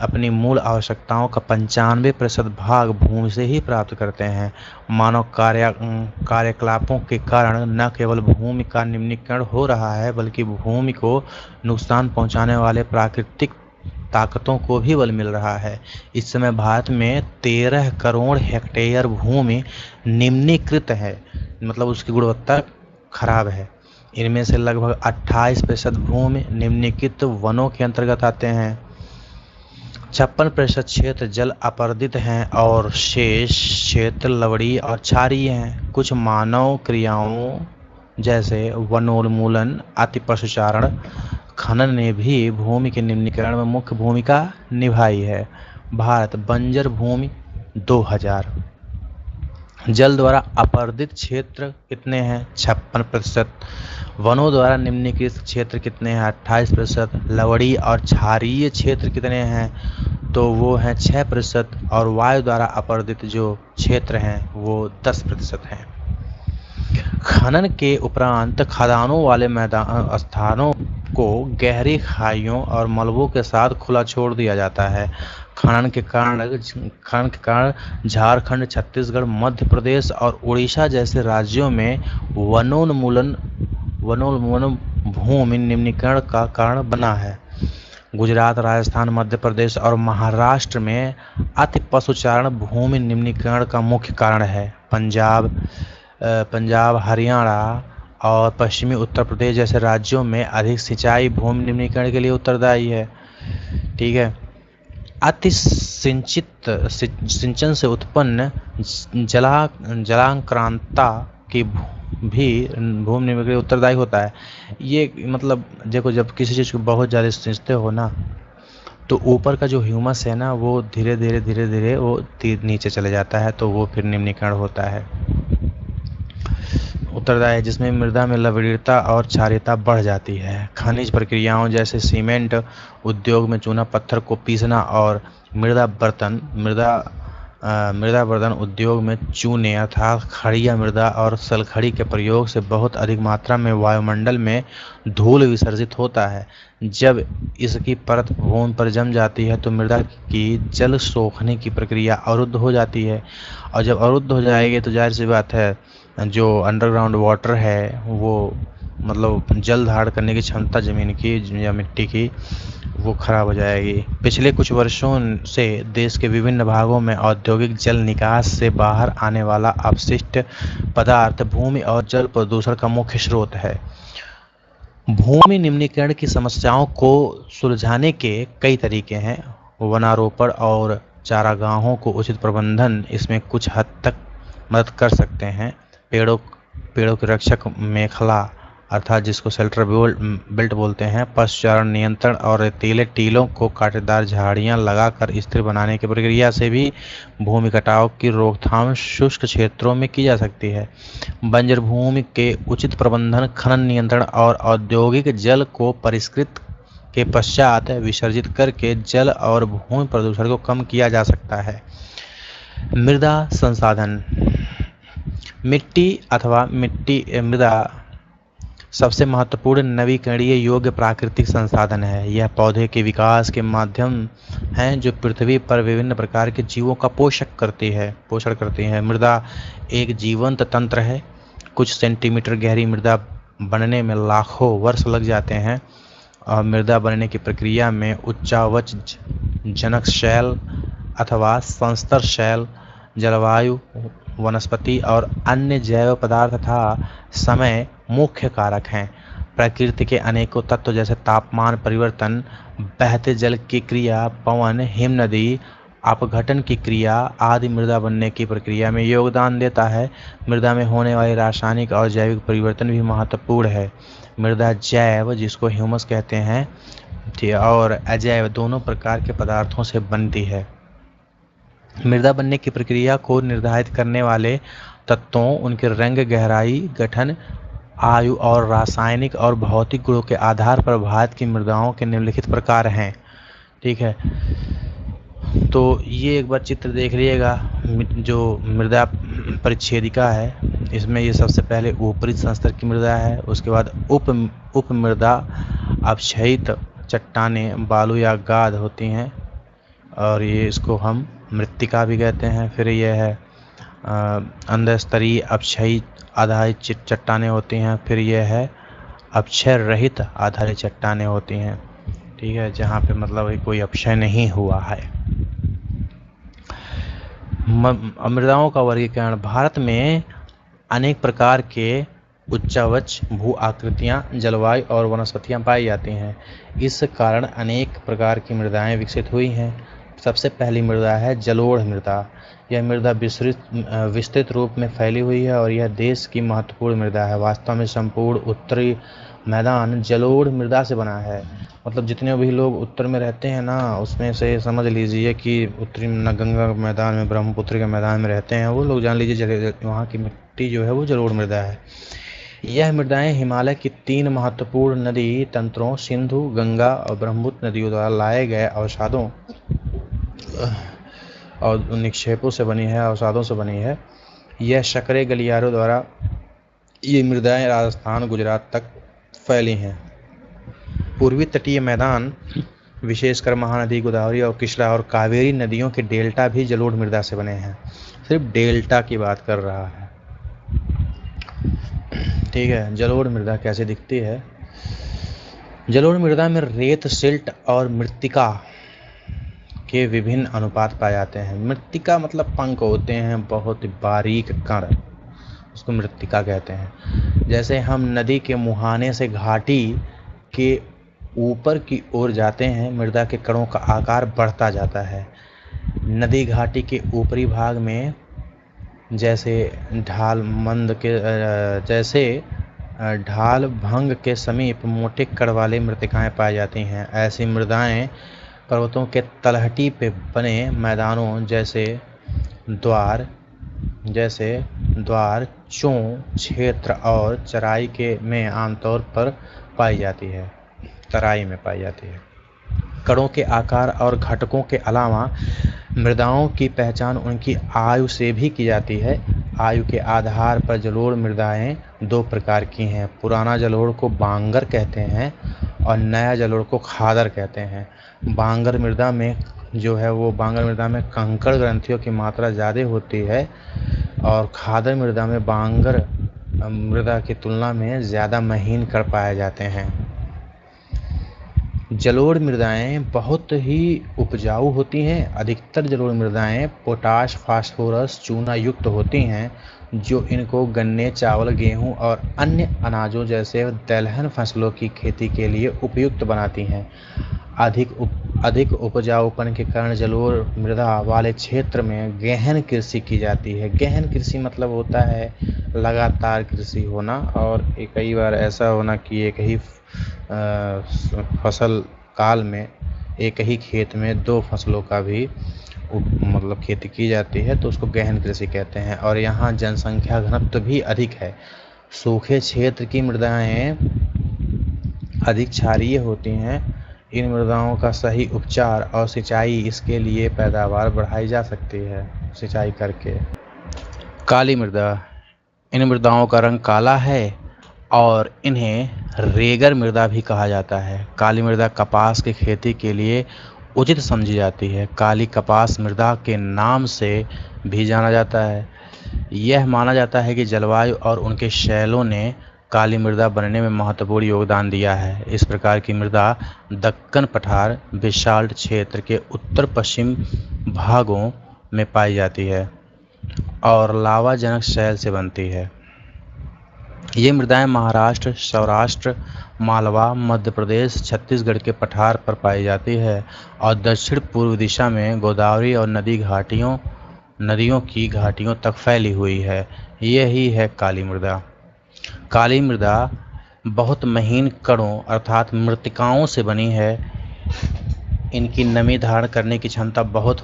अपनी मूल आवश्यकताओं का 95% भाग भूमि से ही प्राप्त करते हैं। मानव कार्यकलापों के कारण न केवल भूमि का निम्नीकरण हो रहा है, बल्कि भूमि को नुकसान पहुंचाने वाले प्राकृतिक ताकतों को भी बल मिल रहा है। इस समय भारत में 13 करोड़ हेक्टेयर भूमि निम्नीकृत है, मतलब उसकी गुणवत्ता खराब है। इनमें से लगभग 28% भूमि निम्नीकृत वनों के अंतर्गत आते हैं। 56% क्षेत्र जल अपरदित हैं और शेष क्षेत्र लवणीय और क्षारीय हैं। कुछ मानव क्रियाओं जैसे वनोन्मूलन, अति पशुचारण, खनन ने भी भूमि के निम्नीकरण में मुख्य भूमिका निभाई है। भारत बंजर भूमि 2000। जल द्वारा अपर्दित क्षेत्र कितने हैं? 56%। वनों द्वारा निम्नीकृत क्षेत्र कितने हैं? 28%। लवड़ी और क्षारीय क्षेत्र कितने हैं? तो वो हैं 6%। और वायु द्वारा अपर्दित जो क्षेत्र हैं वो 10% हैं। खनन के उपरांत खदानों वाले मैदान स्थानों को गहरी खाइयों और मलबों के साथ खुला छोड़ दिया जाता है। खनन के कारण झारखंड, छत्तीसगढ़, मध्य प्रदेश और उड़ीसा जैसे राज्यों में वनोन्मूलन भूमि निम्नीकरण का कारण बना है। गुजरात, राजस्थान, मध्य प्रदेश और महाराष्ट्र में अति पशुचारण भूमि निम्नीकरण का मुख्य कारण है। पंजाब, हरियाणा और पश्चिमी उत्तर प्रदेश जैसे राज्यों में अधिक सिंचाई भूमि निम्नीकरण के लिए उत्तरदायी है। ठीक है। अति सिंचन से उत्पन्न जलाक्रांता की भी भूमि निम्नीकरण के लिए उत्तरदायी होता है। ये मतलब देखो, जब किसी चीज़ को बहुत ज़्यादा सिंचते हो ना, तो ऊपर का जो ह्यूमस है ना वो धीरे धीरे वो नीचे चले जाता है, तो वो फिर निम्नीकरण होता है, उत्तरदायी है, जिसमें मृदा में लवणीयता और क्षारीयता बढ़ जाती है। खनिज प्रक्रियाओं जैसे सीमेंट उद्योग में चूना पत्थर को पीसना और मृदा बर्धन उद्योग में चूने अर्थात खड़िया मृदा और सल्खड़ी के प्रयोग से बहुत अधिक मात्रा में वायुमंडल में धूल विसर्जित होता है। जब इसकी परत भूमि पर जम जाती है तो मृदा की जल सोखने की प्रक्रिया अवरुद्ध हो जाती है, और जब अवरुद्ध हो जाएगी तो जाहिर सी बात है जो अंडरग्राउंड वाटर है वो मतलब जल धारण करने की क्षमता ज़मीन की या मिट्टी की वो खराब हो जाएगी। पिछले कुछ वर्षों से देश के विभिन्न भागों में औद्योगिक जल निकास से बाहर आने वाला अपशिष्ट पदार्थ भूमि और जल प्रदूषण का मुख्य स्रोत है। भूमि निम्नीकरण की समस्याओं को सुलझाने के कई तरीके हैं। वनारोपण और चारागाहों को उचित प्रबंधन इसमें कुछ हद तक मदद कर सकते हैं। पेड़ों की रक्षक मेखला अर्थात जिसको शेल्टर बेल्ट बोलते हैं, पशुचारण नियंत्रण और रेतीले टीलों को कांटेदार झाड़ियां लगाकर स्थिर बनाने की प्रक्रिया से भी भूमि कटाव की रोकथाम शुष्क क्षेत्रों में की जा सकती है। बंजर भूमि के उचित प्रबंधन, खनन नियंत्रण और औद्योगिक जल को परिष्कृत के पश्चात विसर्जित करके जल और भूमि प्रदूषण को कम किया जा सकता है। मृदा संसाधन। मृदा सबसे महत्वपूर्ण नवीकरणीय योग्य प्राकृतिक संसाधन है। यह पौधे के विकास के माध्यम हैं जो पृथ्वी पर विभिन्न प्रकार के जीवों का पोषण करती है। मृदा एक जीवंत तंत्र है। कुछ सेंटीमीटर गहरी मृदा बनने में लाखों वर्ष लग जाते हैं, और मृदा बनने की प्रक्रिया में उच्चावच जनक शैल अथवा संस्तर शैल, जलवायु, वनस्पति और अन्य जैव पदार्थ तथा समय मुख्य कारक हैं। प्रकृति के अनेकों तत्व जैसे तापमान परिवर्तन, बहते जल की क्रिया, पवन, हिमनदी, अपघटन की क्रिया आदि मृदा बनने की प्रक्रिया में योगदान देता है। मृदा में होने वाले रासायनिक और जैविक परिवर्तन भी महत्वपूर्ण है। मृदा जैव, जिसको ह्यूमस कहते हैं, और अजैव दोनों प्रकार के पदार्थों से बनती है। मृदा बनने की प्रक्रिया को निर्धारित करने वाले तत्वों, उनके रंग, गहराई, गठन, आयु और रासायनिक और भौतिक गुणों के आधार पर भारत की मृदाओं के निम्नलिखित प्रकार हैं। ठीक है, तो ये एक बार चित्र देख लीजिएगा। जो मृदा परिच्छेदिका है, इसमें ये सबसे पहले ऊपरी संस्तर की मृदा है, उसके बाद उप मृदा अपक्षयित चट्टानें, बालू या गाद होती हैं, और ये इसको हम मृत्तिका भी कहते हैं। फिर ये है अंधस्तरीय अपक्षयी आधारित चट्टानें होती हैं। फिर ये है अपक्षय रहित आधारित चट्टानें होती हैं। ठीक है, जहाँ पे मतलब कोई अपक्षय नहीं हुआ है। मृदाओं का वर्गीकरण। भारत में अनेक प्रकार के उच्चावच भू आकृतियाँ, जलवायु और वनस्पतियाँ पाई जाती हैं। इस कारण अनेक प्रकार की मृदाएं विकसित हुई हैं। सबसे पहली मृदा है जलोढ़ मृदा। यह मृदा विस्तृत रूप में फैली हुई है और यह देश की महत्वपूर्ण मृदा है। वास्तव में संपूर्ण उत्तरी मैदान जलोढ़ मृदा से बना है। मतलब जितने भी लोग उत्तर में रहते हैं ना, उसमें से समझ लीजिए कि उत्तरी गंगा मैदान में, ब्रह्मपुत्र के मैदान में रहते हैं वो लोग, जान लीजिए वहाँ की मिट्टी जो है वो जलोढ़ मृदा है। यह मृदाएं हिमालय की 3 महत्वपूर्ण नदी तंत्रों सिंधु, गंगा और ब्रह्मपुत्र नदियों द्वारा लाए गए अवसादों और निक्षेपों से बनी है, अवसादों से बनी है। यह सकरे गलियारों द्वारा ये मृदाएं राजस्थान, गुजरात तक फैली हैं। पूर्वी तटीय मैदान विशेषकर महानदी, गोदावरी और कृष्णा और कावेरी नदियों के डेल्टा भी जलोढ़ मृदा से बने हैं। सिर्फ डेल्टा की बात कर रहा है, ठीक है। जलोढ़ मृदा कैसे दिखती है? जलोढ़ मृदा में रेत, सिल्ट और मृत्तिका के विभिन्न अनुपात पाए जाते हैं। मृत्तिका मतलब पंख होते हैं, बहुत बारीक कण, उसको मृत्तिका कहते हैं। जैसे हम नदी के मुहाने से घाटी के ऊपर की ओर जाते हैं, मृदा के कणों का आकार बढ़ता जाता है। नदी घाटी के ऊपरी भाग में जैसे ढाल भंग के समीप मोटे कण वाली मृत्तिकाएं पाई जाती हैं। ऐसी मृदाएं पर्वतों के तलहटी पे बने मैदानों जैसे द्वार, चों क्षेत्र और चराई के में आमतौर पर पाई जाती है, तराई में पाई जाती है। कणों के आकार और घटकों के अलावा मृदाओं की पहचान उनकी आयु से भी की जाती है। आयु के आधार पर जलोढ़ मृदाएं 2 प्रकार की हैं। पुराना जलोढ़ को बांगर कहते हैं और नया जलोढ़ को खादर कहते हैं। बांगर मृदा में कंकड़ ग्रंथियों की मात्रा ज़्यादा होती है और खादर मृदा में बांगर मृदा की तुलना में ज़्यादा महीन कण पाए जाते हैं। जलोढ़ मृदाएं बहुत ही उपजाऊ होती हैं। अधिकतर जलोढ़ मृदाएं पोटाश, फास्फोरस, चूना युक्त होती हैं, जो इनको गन्ने, चावल, गेहूं और अन्य अनाजों जैसे दलहन फसलों की खेती के लिए उपयुक्त बनाती हैं। अधिक उपजाऊपन के कारण जलोढ़ मृदा वाले क्षेत्र में गहन कृषि की जाती है। गहन कृषि मतलब होता है लगातार कृषि होना, और कई बार ऐसा होना कि एक ही फसल काल में एक ही खेत में 2 फसलों का भी मतलब खेती की जाती है, तो उसको गहन कृषि कहते हैं। और यहाँ जनसंख्या घनत्व भी अधिक है। सूखे क्षेत्र की मृदाएं अधिक क्षारीय होती हैं। इन मृदाओं का सही उपचार और सिंचाई, इसके लिए पैदावार बढ़ाई जा सकती है सिंचाई करके। काली मृदा, इन मृदाओं का रंग काला है और इन्हें रेगर मृदा भी कहा जाता है। काली मृदा कपास की खेती के लिए उचित समझी जाती है। काली कपास मृदा के नाम से भी जाना जाता है। यह माना जाता है कि जलवायु और उनके शैलों ने काली मृदा बनने में महत्वपूर्ण योगदान दिया है। इस प्रकार की मृदा दक्कन पठार बेसाल्ट क्षेत्र के उत्तर पश्चिम भागों में पाई जाती है और लावाजनक शैल से बनती है। ये मृदाएं महाराष्ट्र, सौराष्ट्र, मालवा, मध्य प्रदेश, छत्तीसगढ़ के पठार पर पाई जाती है और दक्षिण पूर्व दिशा में गोदावरी और नदियों की घाटियों तक फैली हुई है। यही है काली मृदा। काली मृदा बहुत महीन कणों अर्थात मृत्तिकाओं से बनी है। इनकी नमी धारण करने की क्षमता बहुत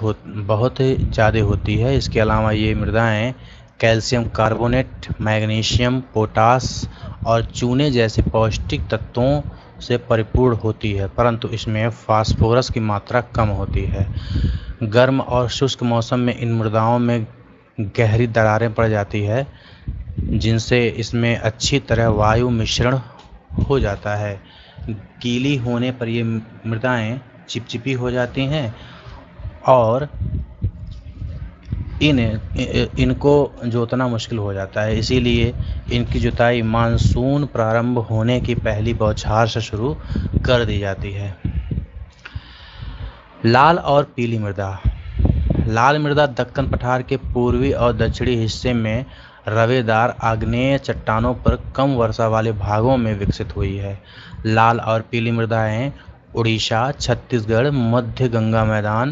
ज़्यादा होती है। इसके अलावा ये मृदाएं कैल्शियम कार्बोनेट, मैग्नीशियम, पोटास और चूने जैसे पौष्टिक तत्वों से परिपूर्ण होती है, परंतु इसमें फास्फोरस की मात्रा कम होती है। गर्म और शुष्क मौसम में इन मृदाओं में गहरी दरारें पड़ जाती है, जिनसे इसमें अच्छी तरह वायु मिश्रण हो जाता है। गीली होने पर ये मृदाएं चिपचिपी हो जाती हैं और इनको जोतना मुश्किल हो जाता है। इसीलिए इनकी जुताई मानसून प्रारंभ होने की पहली बौछार से शुरू कर दी जाती है। लाल और पीली मृदा। लाल मृदा दक्कन पठार के पूर्वी और दक्षिणी हिस्से में रवेदार आग्नेय चट्टानों पर कम वर्षा वाले भागों में विकसित हुई है। लाल और पीली मृदाएं उड़ीसा, छत्तीसगढ़, मध्य गंगा मैदान,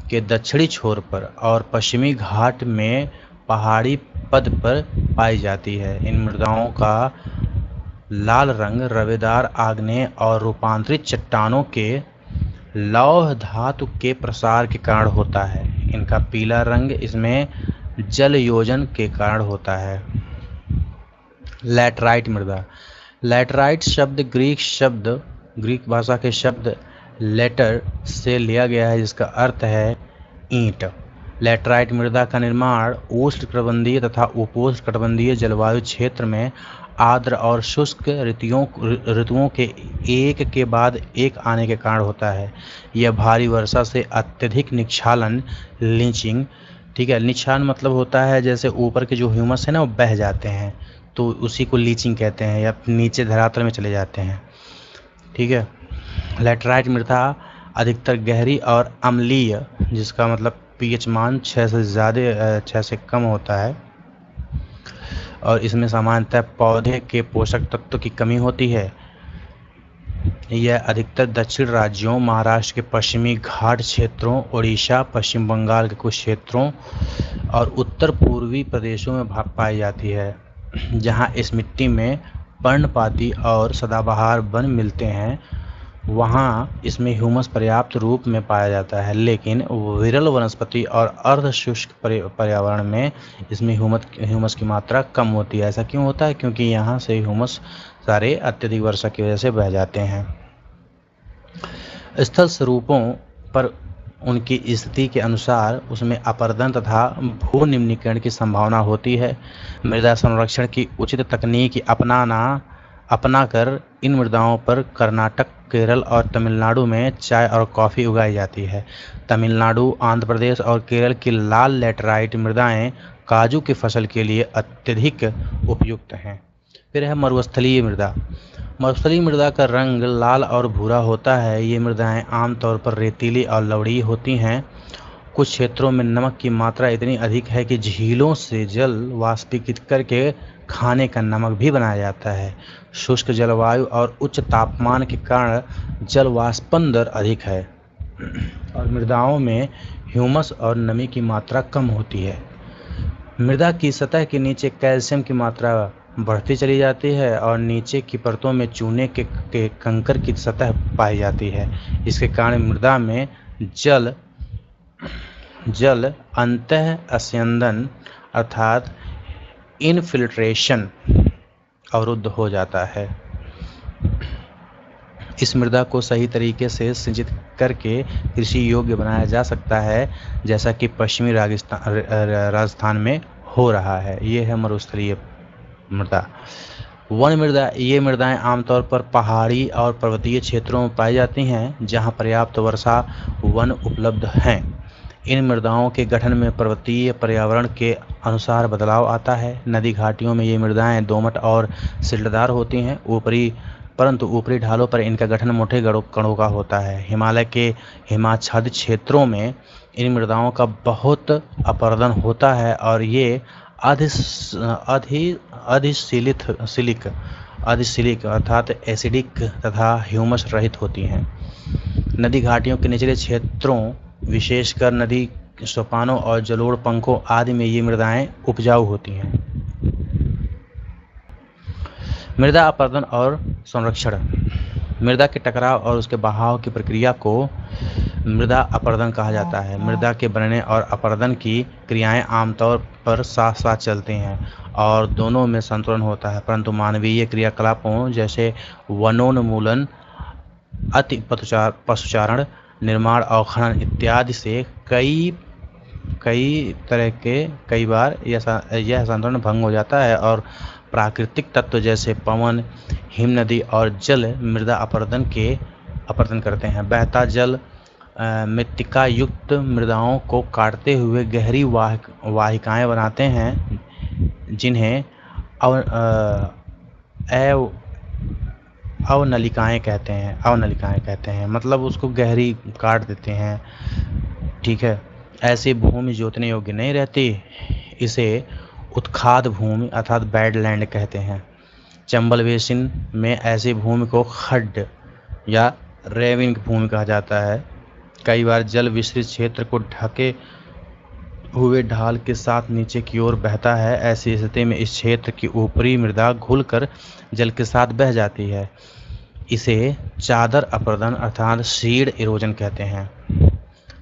के दक्षिणी छोर पर और पश्चिमी घाट में पहाड़ी पद पर पाई जाती है। इन मृदाओं का लाल रंग रवेदार आग्नेय और रूपांतरित चट्टानों के लौह धातु के प्रसार के कारण होता है। इनका पीला रंग इसमें जल योजन के कारण होता है। लैटराइट मृदा। लैटराइट शब्द ग्रीक भाषा के शब्द लेटर से लिया गया है, जिसका अर्थ है ईंट। लैटराइट मृदा का निर्माण उष्णकटिबंधीय तथा उपोष्णकटिबंधीय जलवायु क्षेत्र में आर्द्र और शुष्क ऋतुओं के एक के बाद एक आने के कारण होता है। यह भारी वर्षा से अत्यधिक निक्षालन लीचिंग, ठीक है, निक्षालन मतलब होता है जैसे ऊपर के जो ह्यूमस है ना वो बह जाते हैं, तो उसी को लीचिंग कहते हैं, या नीचे धरातल में चले जाते हैं, ठीक है। लैटराइट मृदा अधिकतर गहरी और अम्लीय, जिसका मतलब पीएच मान 6 से ज़्यादा 6 से कम होता है, और इसमें सामान्यतः पौधे के पोषक तत्व की कमी होती है। यह अधिकतर दक्षिण राज्यों, महाराष्ट्र के पश्चिमी घाट क्षेत्रों, उड़ीसा, पश्चिम बंगाल के कुछ क्षेत्रों और उत्तर पूर्वी प्रदेशों में पाई जाती है, जहां इस मिट्टी में पर्णपाती और सदाबहार वन मिलते हैं। वहाँ इसमें ह्यूमस पर्याप्त रूप में पाया जाता है, लेकिन विरल वनस्पति और अर्ध शुष्क पर्यावरण में इसमें ह्यूमस की मात्रा कम होती है। ऐसा क्यों होता है? क्योंकि यहाँ से ह्यूमस सारे अत्यधिक वर्षा की वजह से बह जाते हैं। स्थल स्वरूपों पर उनकी स्थिति के अनुसार उसमें अपरदन तथा भू निम्नीकरण की संभावना होती है। मृदा संरक्षण की उचित तकनीक अपनाकर इन मृदाओं पर कर्नाटक, केरल और तमिलनाडु में चाय और कॉफ़ी उगाई जाती है। तमिलनाडु, आंध्र प्रदेश और केरल की लाल लैटराइट मृदाएं काजू की फसल के लिए अत्यधिक उपयुक्त हैं। फिर है मरुस्थलीय मृदा। मरुस्थलीय मृदा का रंग लाल और भूरा होता है। ये मृदाएं आमतौर पर रेतीली और लवणीय होती हैं। कुछ क्षेत्रों में नमक की मात्रा इतनी अधिक है कि झीलों से जल वाष्पीकृत करके खाने का नमक भी बनाया जाता है। शुष्क जलवायु और उच्च तापमान के कारण जल वाष्पन दर अधिक है और मृदाओं में ह्यूमस और नमी की मात्रा कम होती है। मृदा की सतह के नीचे कैल्शियम की मात्रा बढ़ती चली जाती है और नीचे की परतों में चूने के कंकर की सतह पाई जाती है। इसके कारण मृदा में जल अंतः अस्यंदन अर्थात इनफिल्ट्रेशन अवरुद्ध हो जाता है। इस मृदा को सही तरीके से सिंचित करके कृषि योग्य बनाया जा सकता है, जैसा कि पश्चिमी राजस्थान में हो रहा है। ये है मरुस्थलीय मृदा। वन मृदा। ये मृदाएं आमतौर पर पहाड़ी और पर्वतीय क्षेत्रों में पाई जाती हैं, जहां पर्याप्त वर्षा वन उपलब्ध हैं। इन मृदाओं के गठन में पर्वतीय पर्यावरण के अनुसार बदलाव आता है। नदी घाटियों में ये मृदाएं दोमट और सिल्टदार होती हैं, परंतु ऊपरी ढालों पर इनका गठन मोटे कणों का होता है। हिमालय के हिमाच्छादित क्षेत्रों में इन मृदाओं का बहुत अपरदन होता है और ये अधिशिलिक अर्थात एसिडिक तथा ह्यूमस रहित होती हैं। नदी घाटियों के निचले क्षेत्रों, विशेषकर नदी सोपानों और जलोढ़ पंखों आदि में ये मृदाएं उपजाऊ होती हैं। मृदा अपरदन और संरक्षण। मृदा के टकराव और उसके बहाव की प्रक्रिया को मृदा अपरदन कहा जाता है। मृदा के बनने और अपरदन की क्रियाएं आमतौर पर साथ साथ चलती हैं और दोनों में संतुलन होता है, परंतु मानवीय क्रियाकलापों जैसे वनोन्मूलन, अति पशुचारण, निर्माण और खनन इत्यादि से कई बार यह संतुलन भंग हो जाता है और प्राकृतिक तत्व जैसे पवन, हिमनदी और जल मृदा अपरदन करते हैं। बहता जल मृत्तिका युक्त मृदाओं को काटते हुए गहरी वाहिकाएं बनाते हैं, जिन्हें अवनलिकाएं कहते हैं। मतलब उसको गहरी काट देते हैं, ठीक है। ऐसी भूमि जोतने योग्य नहीं रहती, इसे उत्खाद भूमि अर्थात बैडलैंड कहते हैं। चंबल बेसिन में ऐसी भूमि को खड्ड या रेविन भूमि कहा जाता है। कई बार जल विस्तृत क्षेत्र को ढके हुए ढाल के साथ नीचे की ओर बहता है। ऐसी स्थिति में इस क्षेत्र की ऊपरी मृदा घुलकर जल के साथ बह जाती है। इसे चादर अपरदन अर्थात शीड इरोजन कहते हैं।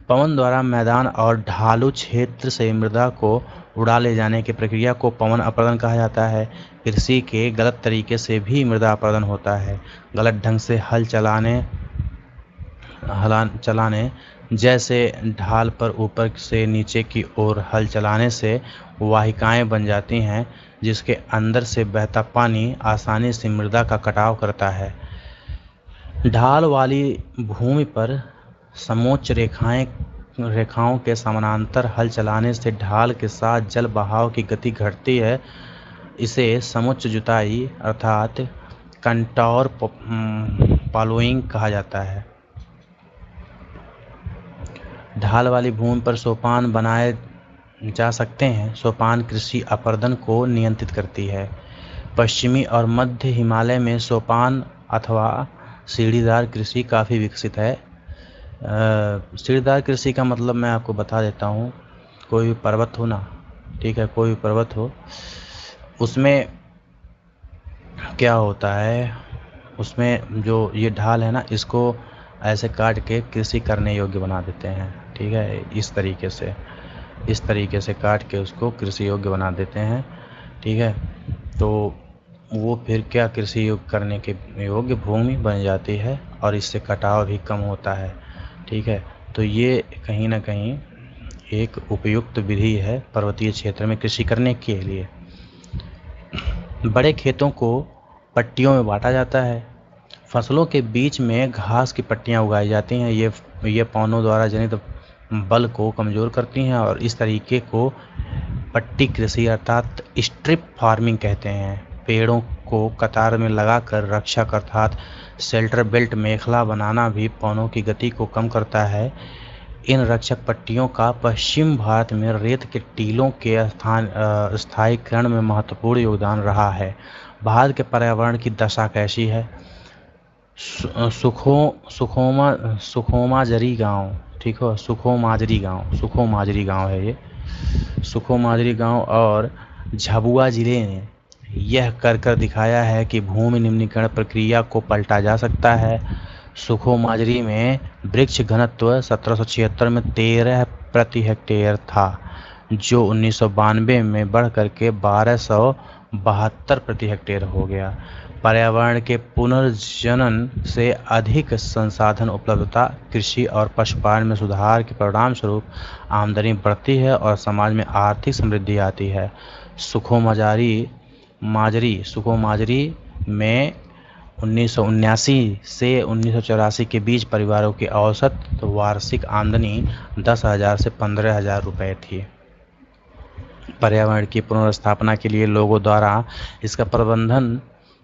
पवन द्वारा मैदान और ढालू क्षेत्र से मृदा को उड़ा ले जाने की प्रक्रिया को पवन अपरदन कहा जाता है। कृषि के गलत तरीके से भी मृदा अपरदन होता है। गलत ढंग से हल चलाने जैसे ढाल पर ऊपर से नीचे की ओर हल चलाने से वाहिकाएं बन जाती हैं, जिसके अंदर से बहता पानी आसानी से मृदा का कटाव करता है। ढाल वाली भूमि पर समोच्च रेखाओं के समानांतर हल चलाने से ढाल के साथ जल बहाव की गति घटती है। इसे समोच्च जुताई अर्थात कंटोर प्लोइंग कहा जाता है। ढाल वाली भूमि पर सोपान बनाए जा सकते हैं। सोपान कृषि अपरदन को नियंत्रित करती है। पश्चिमी और मध्य हिमालय में सोपान अथवा सीढ़ीदार कृषि काफ़ी विकसित है। सीढ़ीदार कृषि का मतलब मैं आपको बता देता हूँ। कोई भी पर्वत हो ना, ठीक है, कोई भी पर्वत हो, उसमें क्या होता है, उसमें जो ये ढाल है ना, इसको ऐसे काट के कृषि करने योग्य बना देते हैं। ठीक है, इस तरीके से काट के उसको कृषि योग्य बना देते हैं। ठीक है, तो वो फिर क्या कृषि करने के योग्य भूमि बन जाती है और इससे कटाव भी कम होता है। ठीक है, तो ये कहीं ना कहीं एक उपयुक्त विधि है पर्वतीय क्षेत्र में कृषि करने के लिए। बड़े खेतों को पट्टियों में बांटा जाता है। फसलों के बीच में घास की पट्टियां उगाई जाती हैं। ये पौनों द्वारा जनित बल को कमज़ोर करती हैं और इस तरीके को पट्टी कृषि अर्थात स्ट्रिप फार्मिंग कहते हैं। पेड़ों को कतार में लगाकर रक्षक अर्थात शेल्टर बेल्ट मेखला बनाना भी पौनों की गति को कम करता है। इन रक्षक पट्टियों का पश्चिम भारत में रेत के टीलों के स्थायीकरण में महत्वपूर्ण योगदान रहा है। भारत के पर्यावरण की दशा कैसी है? सुखोमाजरी गांव, ठीक हो, सुखोमाजरी गांव है ये। सुखोमाजरी गांव और झाबुआ जिले ने यह कर दिखाया है कि भूमि निम्नीकरण प्रक्रिया को पलटा जा सकता है। सुखोमाजरी में वृक्ष घनत्व 1776 में 13 प्रति हेक्टेयर था, जो 1992 में बढ़ करके 1272 प्रति हेक्टेयर हो गया। पर्यावरण के पुनर्जनन से अधिक संसाधन उपलब्धता, कृषि और पशुपालन में सुधार के परिणाम स्वरूप आमदनी बढ़ती है और समाज में आर्थिक समृद्धि आती है। सुखोमाजरी में 1979 से 1984 के बीच परिवारों की औसत वार्षिक आमदनी 10,000 से 15,000 रुपये थी। पर्यावरण की पुनर्स्थापना के लिए लोगों द्वारा इसका प्रबंधन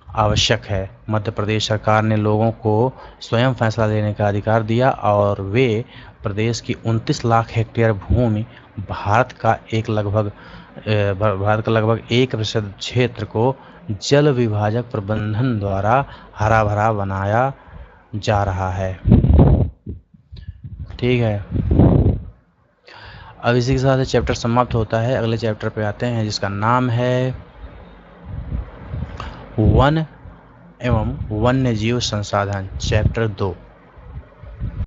आवश्यक है। मध्य प्रदेश सरकार ने लोगों को स्वयं फैसला लेने का अधिकार दिया और वे प्रदेश की 29 लाख हेक्टेयर भूमि भारत का लगभग 1% क्षेत्र को जल विभाजक प्रबंधन द्वारा हरा भरा बनाया जा रहा है। ठीक है, अब इसी के साथ चैप्टर समाप्त होता है। अगले चैप्टर पे आते हैं जिसका नाम है वन एवं वन्य जीव संसाधन, चैप्टर 2।